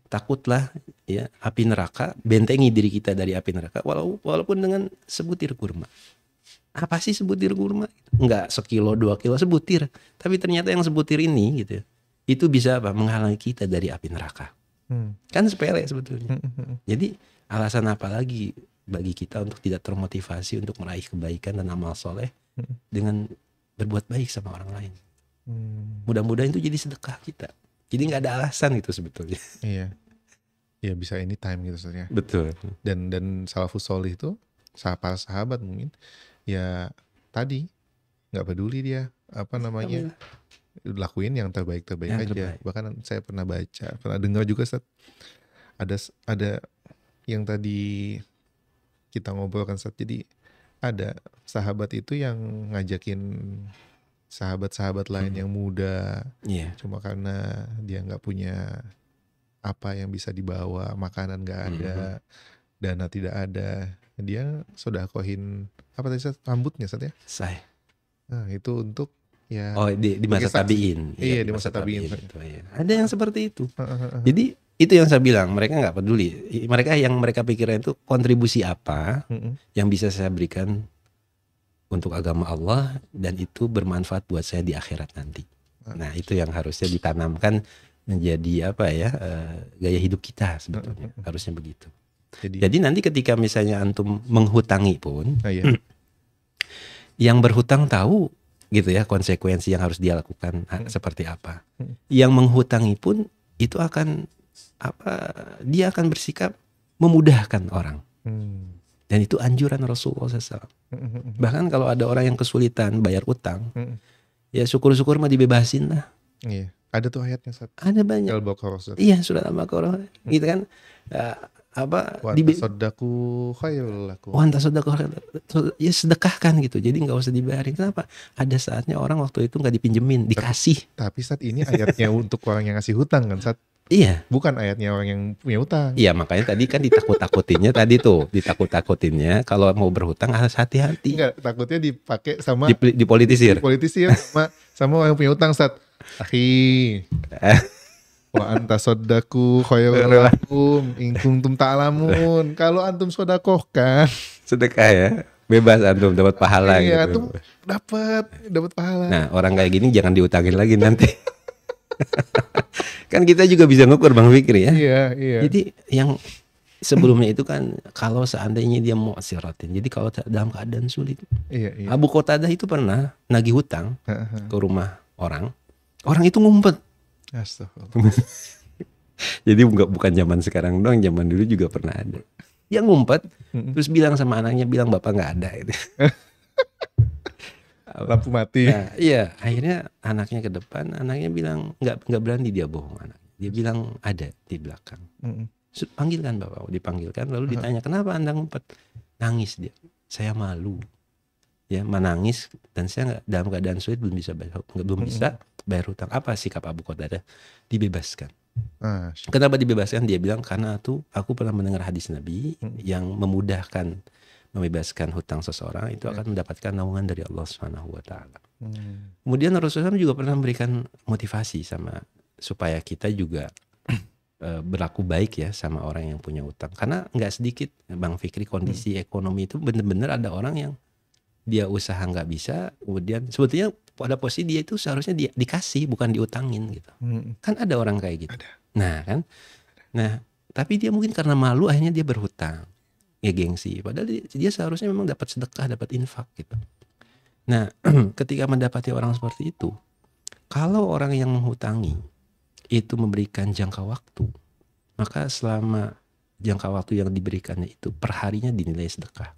Takutlah ya api neraka, bentengi diri kita dari api neraka walaupun dengan sebutir kurma. Apa sih sebutir kurma? Enggak sekilo 2 kilo, sebutir. Tapi ternyata yang sebutir ini gitu, itu bisa menghalangi kita dari api neraka. Kan sepele sebetulnya. Jadi alasan apa lagi bagi kita untuk tidak termotivasi untuk meraih kebaikan dan amal soleh dengan berbuat baik sama orang lain. Mudah-mudahan itu jadi sedekah kita. Jadi nggak ada alasan itu sebetulnya. Iya. Ya bisa anytime gitu sebenarnya. Betul. Dan salafus solih itu para sahabat mungkin ya tadi nggak peduli dia lakuin yang terbaik aja. Bahkan saya pernah dengar juga Ustaz, ada yang tadi kita ngobrolkan Ustaz. Jadi ada sahabat itu yang ngajakin sahabat-sahabat lain yang muda, cuma karena dia nggak punya apa yang bisa dibawa, makanan nggak ada, dana tidak ada, dia sodakohin apa tadi Ustaz? Rambutnya Ustaz ya? Sahih. Nah itu untuk ya di masa tabiin. Iya, di masa tabiin. Ada yang seperti itu. Jadi itu yang saya bilang, mereka nggak peduli. Mereka pikirkan itu kontribusi apa yang bisa saya berikan untuk agama Allah dan itu bermanfaat buat saya di akhirat nanti. Nah itu yang harusnya ditanamkan menjadi gaya hidup kita sebetulnya. Harusnya begitu. Jadi nanti ketika misalnya antum menghutangi pun, yang berhutang tahu gitu ya konsekuensi yang harus dia lakukan seperti apa. Yang menghutangi pun itu akan dia akan bersikap memudahkan orang. Hmm. Dan itu anjuran Rasulullah SAW. Bahkan kalau ada orang yang kesulitan bayar utang, ya syukur-syukur mah dibebasin lah. Iya. Ada tuh ayatnya Ustaz. Ada banyak. Al-Baqarah Ustaz. Iya, surat Al-Baqarah. Gitu kan. Wa tasaddaqu khairul lakum. Wanta sedekah, ya sedekahkan gitu. Jadi nggak usah dibayarin. Kenapa? Ada saatnya orang waktu itu nggak dipinjemin, dikasih. Tapi saat ini ayatnya untuk orang yang ngasih hutang kan Ustaz. Iya. Bukan ayatnya orang yang punya hutang. Iya, makanya tadi kan ditakut-takutinnya tadi tuh, ditakut-takutinnya kalau mau berhutang harus hati-hati. Enggak, takutnya dipakai sama Dipolitisir. politisir sama orang yang punya hutang Ustaz. Akhi, wa anta soddaku khairul lakum in kuntum ta'lamun. Kalau antum sodakohkan, Sedekah ya. Bebas antum dapat pahala iya, gitu. antum dapat pahala. Nah, orang kayak gini jangan diutangin lagi nanti. Kan kita juga bisa ngukur Bang Fikri ya. Iya. Jadi yang sebelumnya itu kan kalau seandainya dia mau siratin. Jadi kalau dalam keadaan sulit. Iya. Abu Qatadah itu pernah nagih hutang ke rumah orang. Orang itu ngumpet. Astagfirullah. Jadi bukan zaman sekarang doang, zaman dulu juga pernah ada. Dia ngumpet, terus bilang sama anaknya, bilang bapak nggak ada. Gitu. Lampu mati. Nah, iya, akhirnya anaknya ke depan, anaknya bilang nggak berani dia bohong anak. Dia bilang ada di belakang. Panggilkan bapak, dipanggilkan, lalu ditanya kenapa anda ngumpet? Nangis dia, saya malu. Ya, menangis dan saya nggak dalam keadaan sulit belum bisa bayar hutang. Apa sikap Abu Qatadah? Dibebaskan. Kenapa dibebaskan? Dia bilang karena aku pernah mendengar hadis Nabi yang memudahkan membebaskan hutang seseorang itu akan mendapatkan naungan dari Allah Subhanahu wa taala. Kemudian Rasulullah juga pernah memberikan motivasi supaya kita juga berlaku baik ya sama orang yang punya hutang. Karena nggak sedikit Bang Fikri kondisi ekonomi itu benar-benar ada orang yang dia usaha nggak bisa, kemudian sebetulnya pada posisi dia itu seharusnya dia dikasih bukan diutangin gitu. Kan ada orang kayak gitu. Nah tapi dia mungkin karena malu akhirnya dia berhutang, ya gengsi. Padahal dia seharusnya memang dapat sedekah, dapat infak gitu. Nah ketika mendapati orang seperti itu, kalau orang yang menghutangi itu memberikan jangka waktu, maka selama jangka waktu yang diberikannya itu perharinya dinilai sedekah.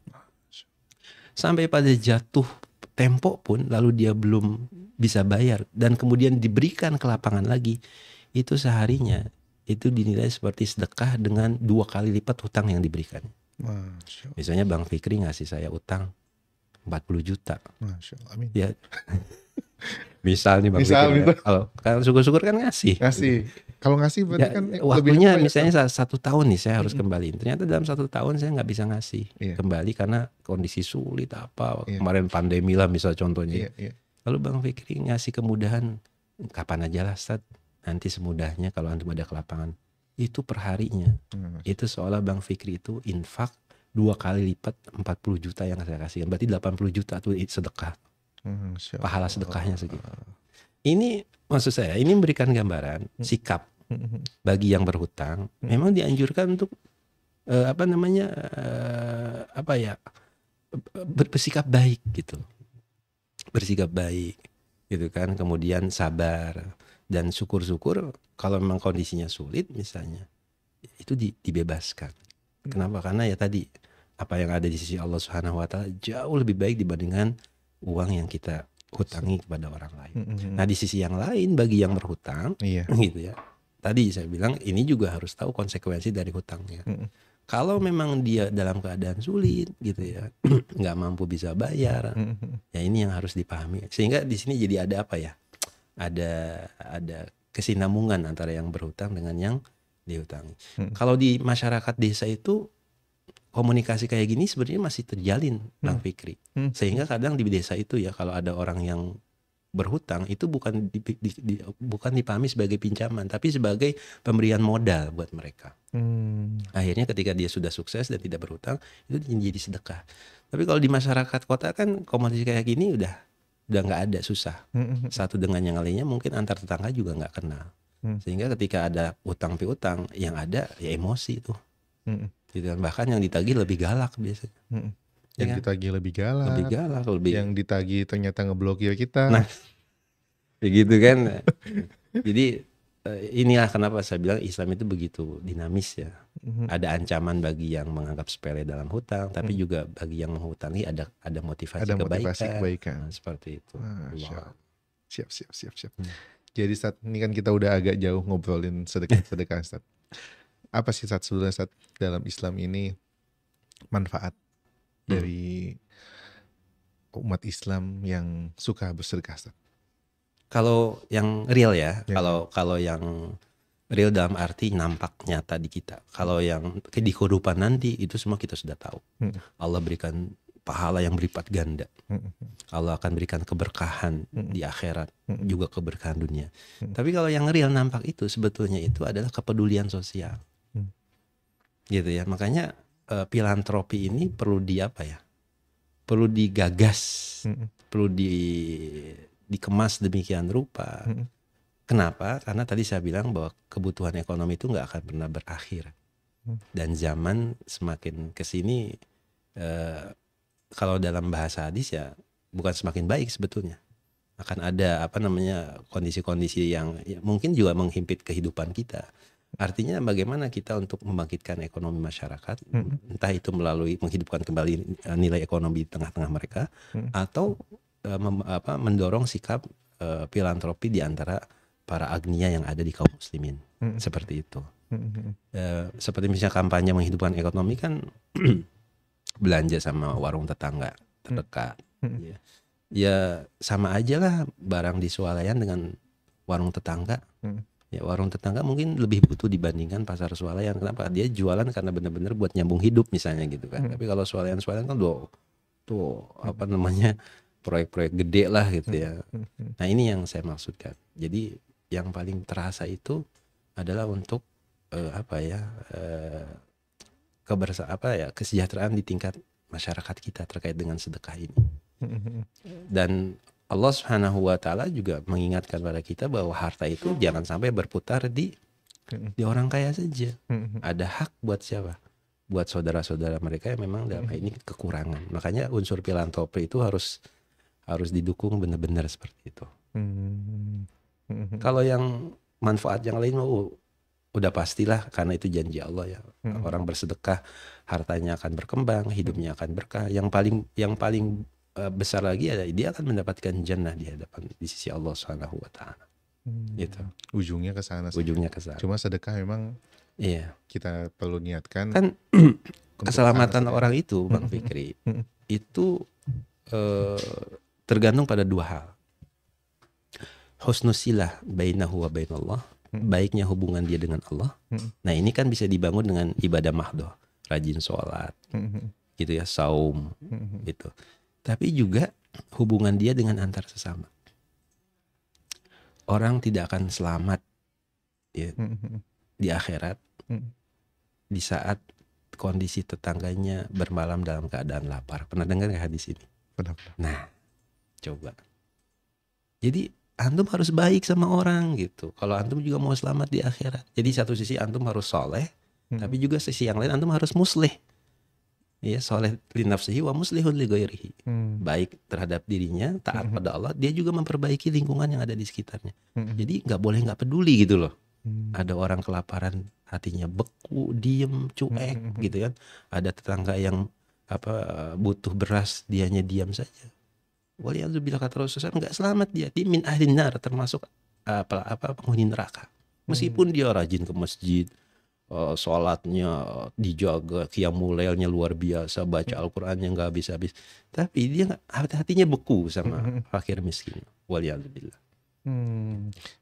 Sampai pada jatuh tempo pun lalu dia belum bisa bayar dan kemudian diberikan ke lapangan lagi, itu seharinya itu dinilai seperti sedekah dengan 2 kali lipat hutang yang diberikan. Misalnya Bang Fikri ngasih saya utang 40 juta. Masya Allah, amin. Ya. Misal nih Bang Fikri. Gitu. Kalau syukur-syukur kan ngasih. Kalau ngasih berarti kan waktunya misalnya 1 tahun nih saya harus kembaliin. Ternyata dalam 1 tahun saya nggak bisa ngasih kembali karena kondisi sulit kemarin pandemi lah misal contohnya. Lalu Bang Fikri ngasih kemudahan kapan aja lah Ustaz, nanti semudahnya kalau antum ada ke lapangan. Itu perharinya. Itu seolah Bang Fikri itu infak 2 kali lipat 40 juta yang saya kasihkan. Berarti 80 juta itu sedekah. Pahala sedekahnya segitu. Ini maksud saya ini memberikan gambaran sikap bagi yang berhutang. Memang dianjurkan untuk bersikap baik gitu. Bersikap baik gitu kan. Kemudian sabar dan syukur-syukur kalau memang kondisinya sulit misalnya itu dibebaskan. Kenapa? Karena ya tadi apa yang ada di sisi Allah Subhanahu wa taala jauh lebih baik dibandingkan uang yang kita hutangi kepada orang lain. Nah di sisi yang lain bagi yang berhutang, gitu ya. Tadi saya bilang ini juga harus tahu konsekuensi dari hutangnya. Kalau memang dia dalam keadaan sulit, gitu ya, nggak mampu bisa bayar, ya ini yang harus dipahami. Sehingga di sini jadi ada apa ya? Ada kesinambungan antara yang berhutang dengan yang dihutangi. Kalau di masyarakat desa itu komunikasi kayak gini sebenarnya masih terjalin Bang Fikri. Sehingga kadang di desa itu ya kalau ada orang yang berhutang itu bukan dipahami sebagai pinjaman tapi sebagai pemberian modal buat mereka. Akhirnya ketika dia sudah sukses dan tidak berhutang itu jadi sedekah. Tapi kalau di masyarakat kota kan komunikasi kayak gini udah nggak ada, susah. Satu dengan yang lainnya mungkin antar tetangga juga nggak kenal. Sehingga ketika ada utang piutang yang ada ya emosi tuh. Gitu kan. Bahkan yang ditagih lebih galak biasanya. Yang ditagih lebih galak. Yang ditagih ternyata ngeblokir kita. Nah, begitu kan. Jadi inilah kenapa saya bilang Islam itu begitu dinamis ya. Mhm. Ada ancaman bagi yang menganggap sepele dalam hutang, tapi Mhm. juga bagi yang menghutangi ada motivasi Ada motivasi kebaikan. kebaikan. Nah, seperti itu. Masya Allah. Allah. Siap, siap, siap, siap. Hmm. Jadi Ustaz, ini kan kita udah agak jauh ngobrolin sedekah-sedekah Ustaz. Apa sih Ustaz sebenarnya Ustaz dalam Islam ini manfaat dari umat Islam yang suka bersedekah Ustaz? Kalau yang real ya, Ya. kalau yang real dalam arti nampak nyata di kita. Kalau yang di kehidupan nanti itu semua kita sudah tahu. Hmm. Allah berikan pahala yang berlipat ganda. Hmm. Allah akan berikan keberkahan di akhirat, Hmm. juga keberkahan dunia. Hmm. Tapi kalau yang real nampak itu sebetulnya itu adalah kepedulian sosial. Hmm. Gitu ya. Makanya filantropi ini perlu perlu digagas, perlu dikemas demikian rupa. Kenapa? Karena tadi saya bilang bahwa kebutuhan ekonomi itu nggak akan pernah berakhir. Dan zaman semakin kesini, kalau dalam bahasa hadis ya bukan semakin baik sebetulnya. Akan ada kondisi-kondisi yang ya, mungkin juga menghimpit kehidupan kita. Artinya bagaimana kita untuk membangkitkan ekonomi masyarakat, entah itu melalui menghidupkan kembali nilai ekonomi di tengah-tengah mereka, atau mendorong sikap filantropi di antara para agnia yang ada di kaum muslimin. Seperti itu. Seperti misalnya kampanye menghidupkan ekonomi kan belanja sama warung tetangga terdekat. Ya sama aja lah barang di swalayan dengan warung tetangga. Ya warung tetangga mungkin lebih butuh dibandingkan pasar swalayan. Kenapa? Dia jualan karena benar-benar buat nyambung hidup misalnya gitu kan. Tapi kalau swalayan kan tuh proyek-proyek gede lah gitu ya. Nah ini yang saya maksudkan. Jadi yang paling terasa itu adalah untuk kesejahteraan di tingkat masyarakat kita terkait dengan sedekah ini. Dan Allah Subhanahu wa taala juga mengingatkan pada kita bahwa harta itu jangan sampai berputar di orang kaya saja. Ada hak buat siapa? Buat saudara-saudara mereka yang memang dalam hal ini kekurangan. Makanya unsur filantropi itu harus didukung benar-benar seperti itu. Kalau yang manfaat yang lain udah pastilah karena itu janji Allah ya. Orang bersedekah hartanya akan berkembang, hidupnya akan berkah. Yang paling besar lagi adalah dia akan mendapatkan jannah di sisi Allah Subhanahu wa taala. Gitu. Ujungnya ke sana. Ujungnya ke sana. Cuma sedekah memang iya. Kita perlu niatkan. Kan keselamatan orang itu Bang Fikri itu tergantung pada dua hal. Husnus silah bainahu wa bainallah, baiknya hubungan dia dengan Allah. Nah ini kan bisa dibangun dengan ibadah mahdoh, rajin sholat, gitu ya, saum, gitu. Tapi juga hubungan dia dengan antar sesama. Orang tidak akan selamat ya, di akhirat di saat kondisi tetangganya bermalam dalam keadaan lapar. Pernah dengar nggak hadis ini? Pernah. Nah, coba. Jadi antum harus baik sama orang gitu. Kalau antum juga mau selamat di akhirat. Jadi satu sisi antum harus soleh, tapi juga sisi yang lain antum harus muslih. Ya, soleh li nafsihi wa muslihun li ghairihi. Baik terhadap dirinya, taat pada Allah, dia juga memperbaiki lingkungan yang ada di sekitarnya. Jadi nggak boleh nggak peduli gitu loh. Ada orang kelaparan, hatinya beku, diem, cuek gitu kan. Ada tetangga yang butuh beras, dianya diam saja. Waliyadzubillah kata Rasulullah, nggak selamat dia min ahlin nar, termasuk penghuni neraka. Meskipun dia rajin ke masjid, sholatnya dijaga, qiyamul lailnya luar biasa, baca Al-Qur'annya nggak habis-habis, tapi dia hatinya beku sama fakir miskin. Waliyadzubillah.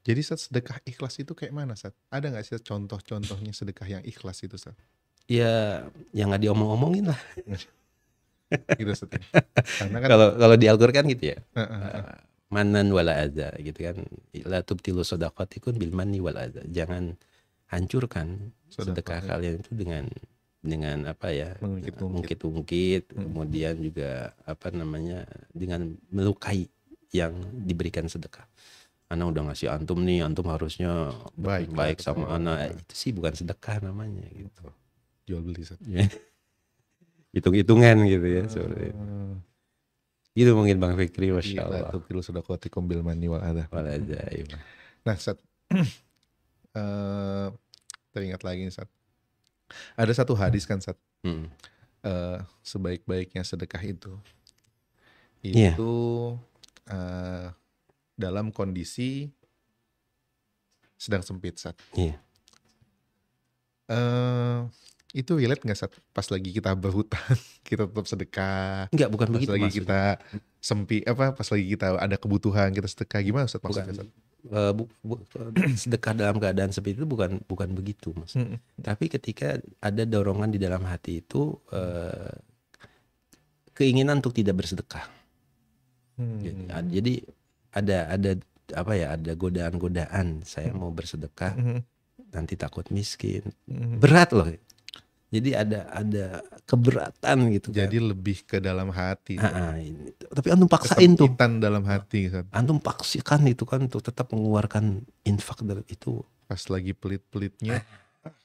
Jadi sedekah ikhlas itu kayak mana, Sat? Ada nggak sih contoh-contohnya sedekah yang ikhlas itu, Sat? Ya yang nggak diomong-omongin lah. Gitu, Sat. Karena kan kalau di Al-Qur'an gitu ya. Manan wala adza gitu kan. La tubtilu shadaqatikum bil manni wal adza. Jangan hancurkan sedekah kalian itu dengan mengungkit-ungkit, kemudian juga dengan melukai yang diberikan sedekah. Ana udah ngasih antum nih, antum harusnya baik sama ana. Itu sih bukan sedekah namanya gitu. Jual beli, Sat. Hitung-hitungan gitu ya seperti itu. Gitu mungkin Bang Fikri, masya Allah. Tubtilu shadaqatikum bil manni wal adza. Wal adza. Nah, Sat, eh teringat lagi nih, Sat. Ada satu hadis kan, Sat. Hmm. Sebaik-baiknya sedekah itu Iya. eh, dalam kondisi sedang sempit, Sat. Iya. Itu relate nggak, Sat? Pas lagi kita berhutang kita tetap sedekah. Enggak, bukan Pas begitu lagi maksudnya. kita pas lagi kita ada kebutuhan kita sedekah, gimana, Sat, maksudnya, Bukan. Sat? Sedekah dalam keadaan seperti itu bukan begitu maksudnya. Tapi ketika ada dorongan di dalam hati itu, keinginan untuk tidak bersedekah. Jadi ada apa ya, ada godaan-godaan saya mau bersedekah nanti takut miskin, berat loh. Jadi ada keberatan gitu kan. Jadi lebih ke dalam hati, Tapi antum paksain tuh, kesempitan dalam hati, Sat. antum paksikan itu kan untuk tetap mengeluarkan infak dari itu. Pas lagi pelit-pelitnya,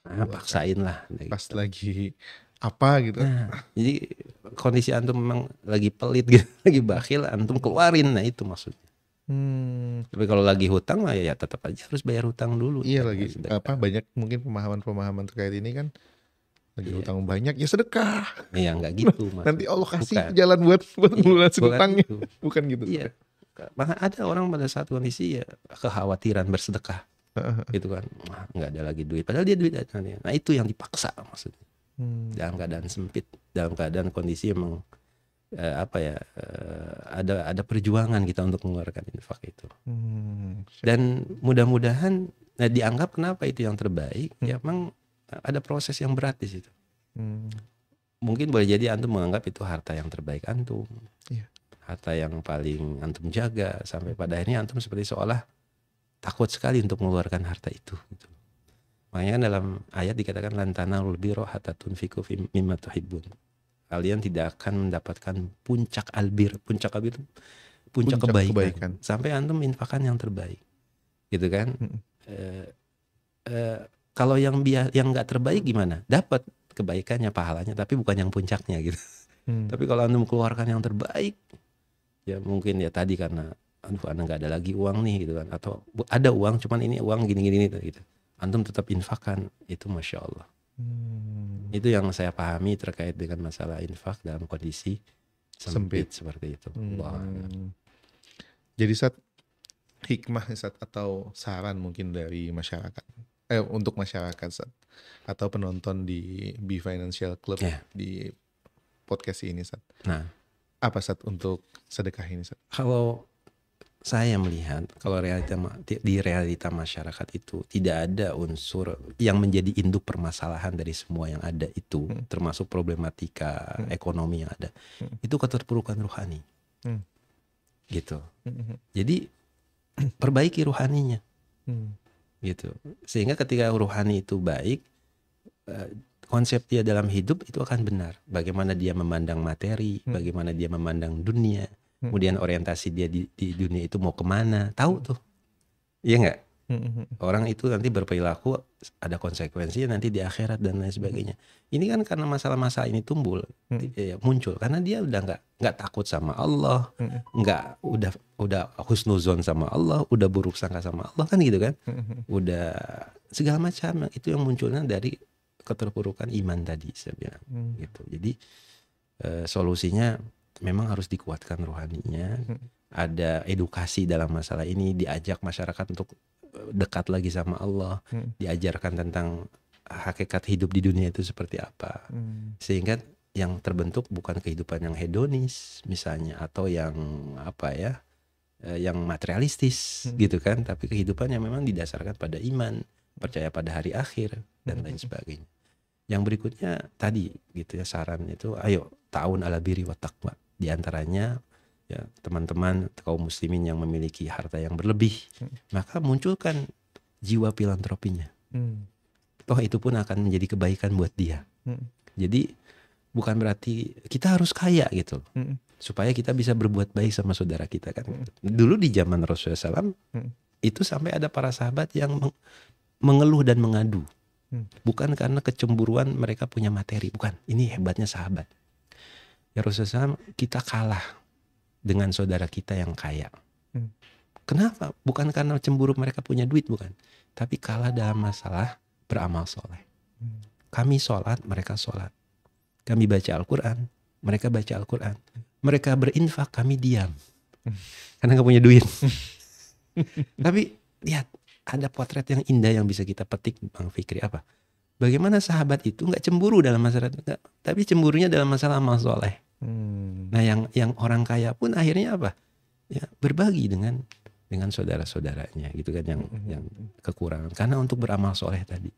Paksain lah. pas lagi apa gitu. Jadi kondisi antum memang lagi pelit gitu, lagi bakhil, antum keluarin, nah itu maksudnya. Tapi kalau lagi hutang lah ya tetap aja harus bayar hutang dulu. Iya, Jangan lagi sedekah. banyak mungkin pemahaman terkait ini kan, lagi hutang banyak ya sedekah. Iya nggak gitu mas. Nanti Allah kasih Bukan. jalan buat ngelunasin Bukan hutangnya. gitu. Bukan gitu. Iya. Maka ada orang pada saat kondisi ya kekhawatiran bersedekah gitu kan, nggak ada lagi duit, padahal dia duit ada. Nah itu yang dipaksa maksudnya. Dalam keadaan sempit, dalam keadaan kondisi emang ada perjuangan kita untuk mengeluarkan infak itu. Dan mudah-mudahan dianggap kenapa itu yang terbaik, ya emang ada proses yang berat di situ. Mungkin boleh jadi antum menganggap itu harta yang terbaik antum, harta yang paling antum jaga, sampai pada akhirnya antum seperti seolah takut sekali untuk mengeluarkan harta itu gitu. Makanya dalam ayat dikatakan lan tanalul birra hatta tunfiqu mimma tuhibbun. Kalian tidak akan mendapatkan puncak albir. Puncak albir itu puncak kebaikan sampai antum infakkan yang terbaik. Gitu kan? Kalau yang nggak terbaik gimana? Dapat kebaikannya, pahalanya, tapi bukan yang puncaknya gitu. Tapi kalau antum keluarkan yang terbaik, ya mungkin ya tadi karena anda nggak ada lagi uang nih gitu kan, atau ada uang cuman ini uang gini gitu. Antum tetap infakkan, itu masya Allah. Itu yang saya pahami terkait dengan masalah infak dalam kondisi sempit seperti itu. Jadi Sat, hikmah Sat, atau saran mungkin dari masyarakat, untuk masyarakat Sat, atau penonton di Be Financial Club di podcast ini Sat. Nah, apa Sat untuk sedekah ini Sat? Kalau saya melihat kalau di realita masyarakat itu tidak ada unsur yang menjadi induk permasalahan dari semua yang ada itu, termasuk problematika ekonomi yang ada, itu keterpurukan rohani, gitu. Jadi perbaiki rohaninya, gitu. Sehingga ketika rohani itu baik, konsep dia dalam hidup itu akan benar. Bagaimana dia memandang materi, bagaimana dia memandang dunia. Kemudian orientasi dia di dunia itu mau kemana, tahu tuh, iya nggak? Orang itu nanti berperilaku ada konsekuensinya nanti di akhirat dan lain sebagainya. Ini kan karena masalah-masalah ini muncul karena dia udah nggak takut sama Allah, nggak udah husnuzon sama Allah, udah buruk sangka sama Allah kan gitu kan, udah segala macam itu yang munculnya dari keterpurukan iman tadi saya bilang, gitu. Jadi solusinya memang harus dikuatkan rohaninya, ada edukasi dalam masalah ini, diajak masyarakat untuk dekat lagi sama Allah, diajarkan tentang hakikat hidup di dunia itu seperti apa, sehingga yang terbentuk bukan kehidupan yang hedonis misalnya, atau yang yang materialistis gitu kan, tapi kehidupan yang memang didasarkan pada iman, percaya pada hari akhir dan lain sebagainya. Yang berikutnya tadi gitu ya, saran itu ayo ta'awun ala birri wa taqwa. Di antaranya ya teman-teman kaum muslimin yang memiliki harta yang berlebih, maka munculkan jiwa filantropinya. Toh itu pun akan menjadi kebaikan buat dia. Jadi bukan berarti kita harus kaya gitu, supaya kita bisa berbuat baik sama saudara kita kan. Dulu di zaman Rasulullah SAW itu sampai ada para sahabat yang mengeluh dan mengadu. Bukan karena kecemburuan mereka punya materi, bukan. Ini hebatnya sahabat. Ya Rasulullah SAW, kita kalah dengan saudara kita yang kaya. Kenapa? Bukan karena cemburu mereka punya duit, bukan. Tapi kalah dalam masalah beramal soleh. Kami sholat, mereka sholat. Kami baca Al-Quran, mereka baca Al-Quran. Mereka berinfak, kami diam. Karena gak punya duit. Tapi lihat, ada potret yang indah yang bisa kita petik, Bang Fikri. Apa? Bagaimana sahabat itu gak cemburu dalam masalah itu, tapi cemburunya dalam masalah amal soleh. Nah yang orang kaya pun akhirnya apa? Ya, berbagi dengan saudara-saudaranya gitu kan, yang kekurangan. Karena untuk beramal soleh tadi,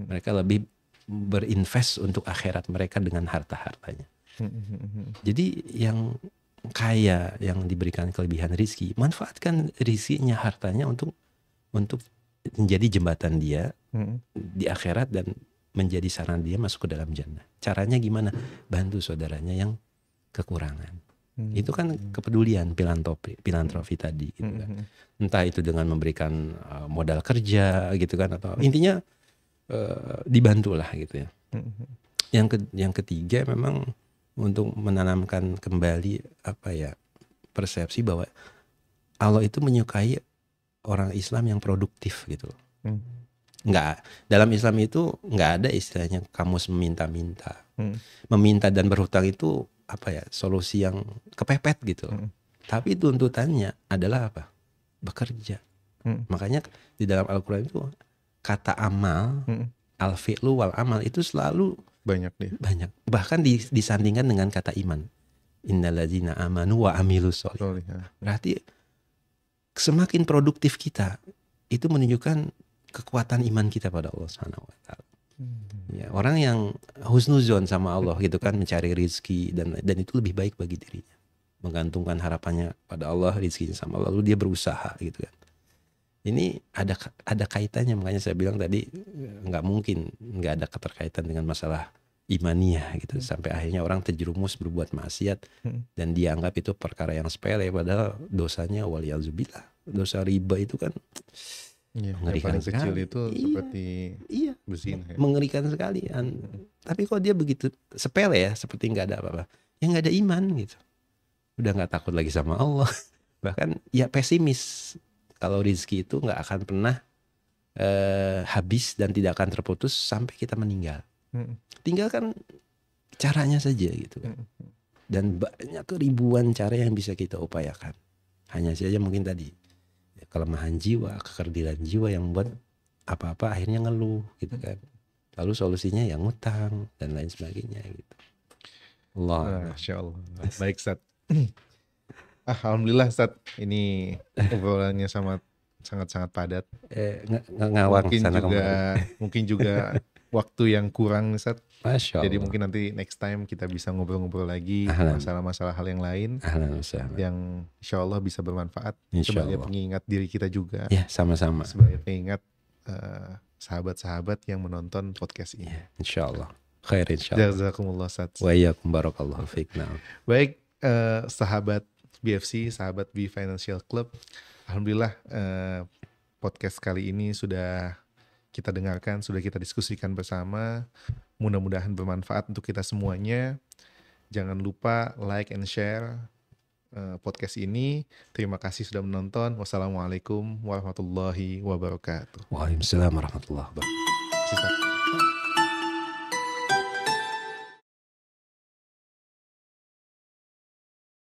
mereka lebih berinvest untuk akhirat mereka dengan harta-hartanya. Jadi yang kaya, yang diberikan kelebihan rizki, manfaatkan rizkinya, hartanya untuk menjadi jembatan dia di akhirat dan menjadi sarana dia masuk ke dalam jannah. Caranya gimana? Bantu saudaranya yang kekurangan. Itu kan kepedulian, filantropi tadi gitu kan. Entah itu dengan memberikan modal kerja gitu kan, atau intinya dibantulah gitu ya. Yang ketiga memang untuk menanamkan kembali persepsi bahwa Allah itu menyukai orang Islam yang produktif gitu loh. Nggak, dalam Islam itu nggak ada istilahnya kamus meminta-minta. Meminta dan berhutang itu solusi yang kepepet gitu. Tapi tuntutannya adalah apa? Bekerja. Makanya di dalam Al-Quran itu kata amal, al-fi'lu wal amal itu selalu banyak. Bahkan disandingkan dengan kata iman. Innalladzina amanu wa amilus sholih. Berarti semakin produktif kita, itu menunjukkan kekuatan iman kita pada Allah Subhanahu wa taala. Ya, orang yang husnuzon sama Allah gitu kan, mencari rizki dan itu lebih baik bagi dirinya. Menggantungkan harapannya pada Allah, rizkinya sama Allah, lalu dia berusaha gitu kan. Ini ada kaitannya, makanya saya bilang tadi nggak mungkin nggak ada keterkaitan dengan masalah imaniyah gitu. Sampai akhirnya orang terjerumus berbuat maksiat dan dia anggap itu perkara yang sepele, padahal dosanya waliyadzubillah. Dosa riba itu kan mengerikan sekali. Kecil itu seperti berzina. Mengerikan sekali. Tapi kok dia begitu sepele ya, seperti nggak ada apa-apa. Ya nggak ada iman gitu. Udah nggak takut lagi sama Allah. Bahkan ya pesimis. Kalau rezeki itu nggak akan pernah habis dan tidak akan terputus sampai kita meninggal. Tinggal kan caranya saja gitu kan. Dan banyak ribuan cara yang bisa kita upayakan. Hanya saja mungkin tadi kelemahan jiwa, kekerdilan jiwa yang membuat apa-apa akhirnya ngeluh gitu kan. Lalu solusinya yang ngutang dan lain sebagainya gitu. Masya Allah. Baik Ustaz. Alhamdulillah Ustaz, ini obrolannya sangat-sangat padat. Ngawang sana kemari. Mungkin juga waktu yang kurang Ustaz. Masya Allah. Jadi mungkin nanti next time kita bisa ngobrol-ngobrol lagi masalah-masalah hal yang lain yang insya Allah bisa bermanfaat sebagai pengingat diri kita juga. Ya, sama-sama. Sebagai pengingat sahabat-sahabat yang menonton podcast ini. Ya, insya Allah. Khair insya Allah. Jazakumullah Ustaz. Wa iyyakum barakallahu fiik. Baik, sahabat BFC, sahabat B Financial Club. Alhamdulillah podcast kali ini sudah kita dengarkan, sudah kita diskusikan bersama. Mudah-mudahan bermanfaat untuk kita semuanya. Jangan lupa like and share podcast ini. Terima kasih sudah menonton. Wassalamualaikum warahmatullahi wabarakatuh. Waalaikumsalam warahmatullahi wabarakatuh.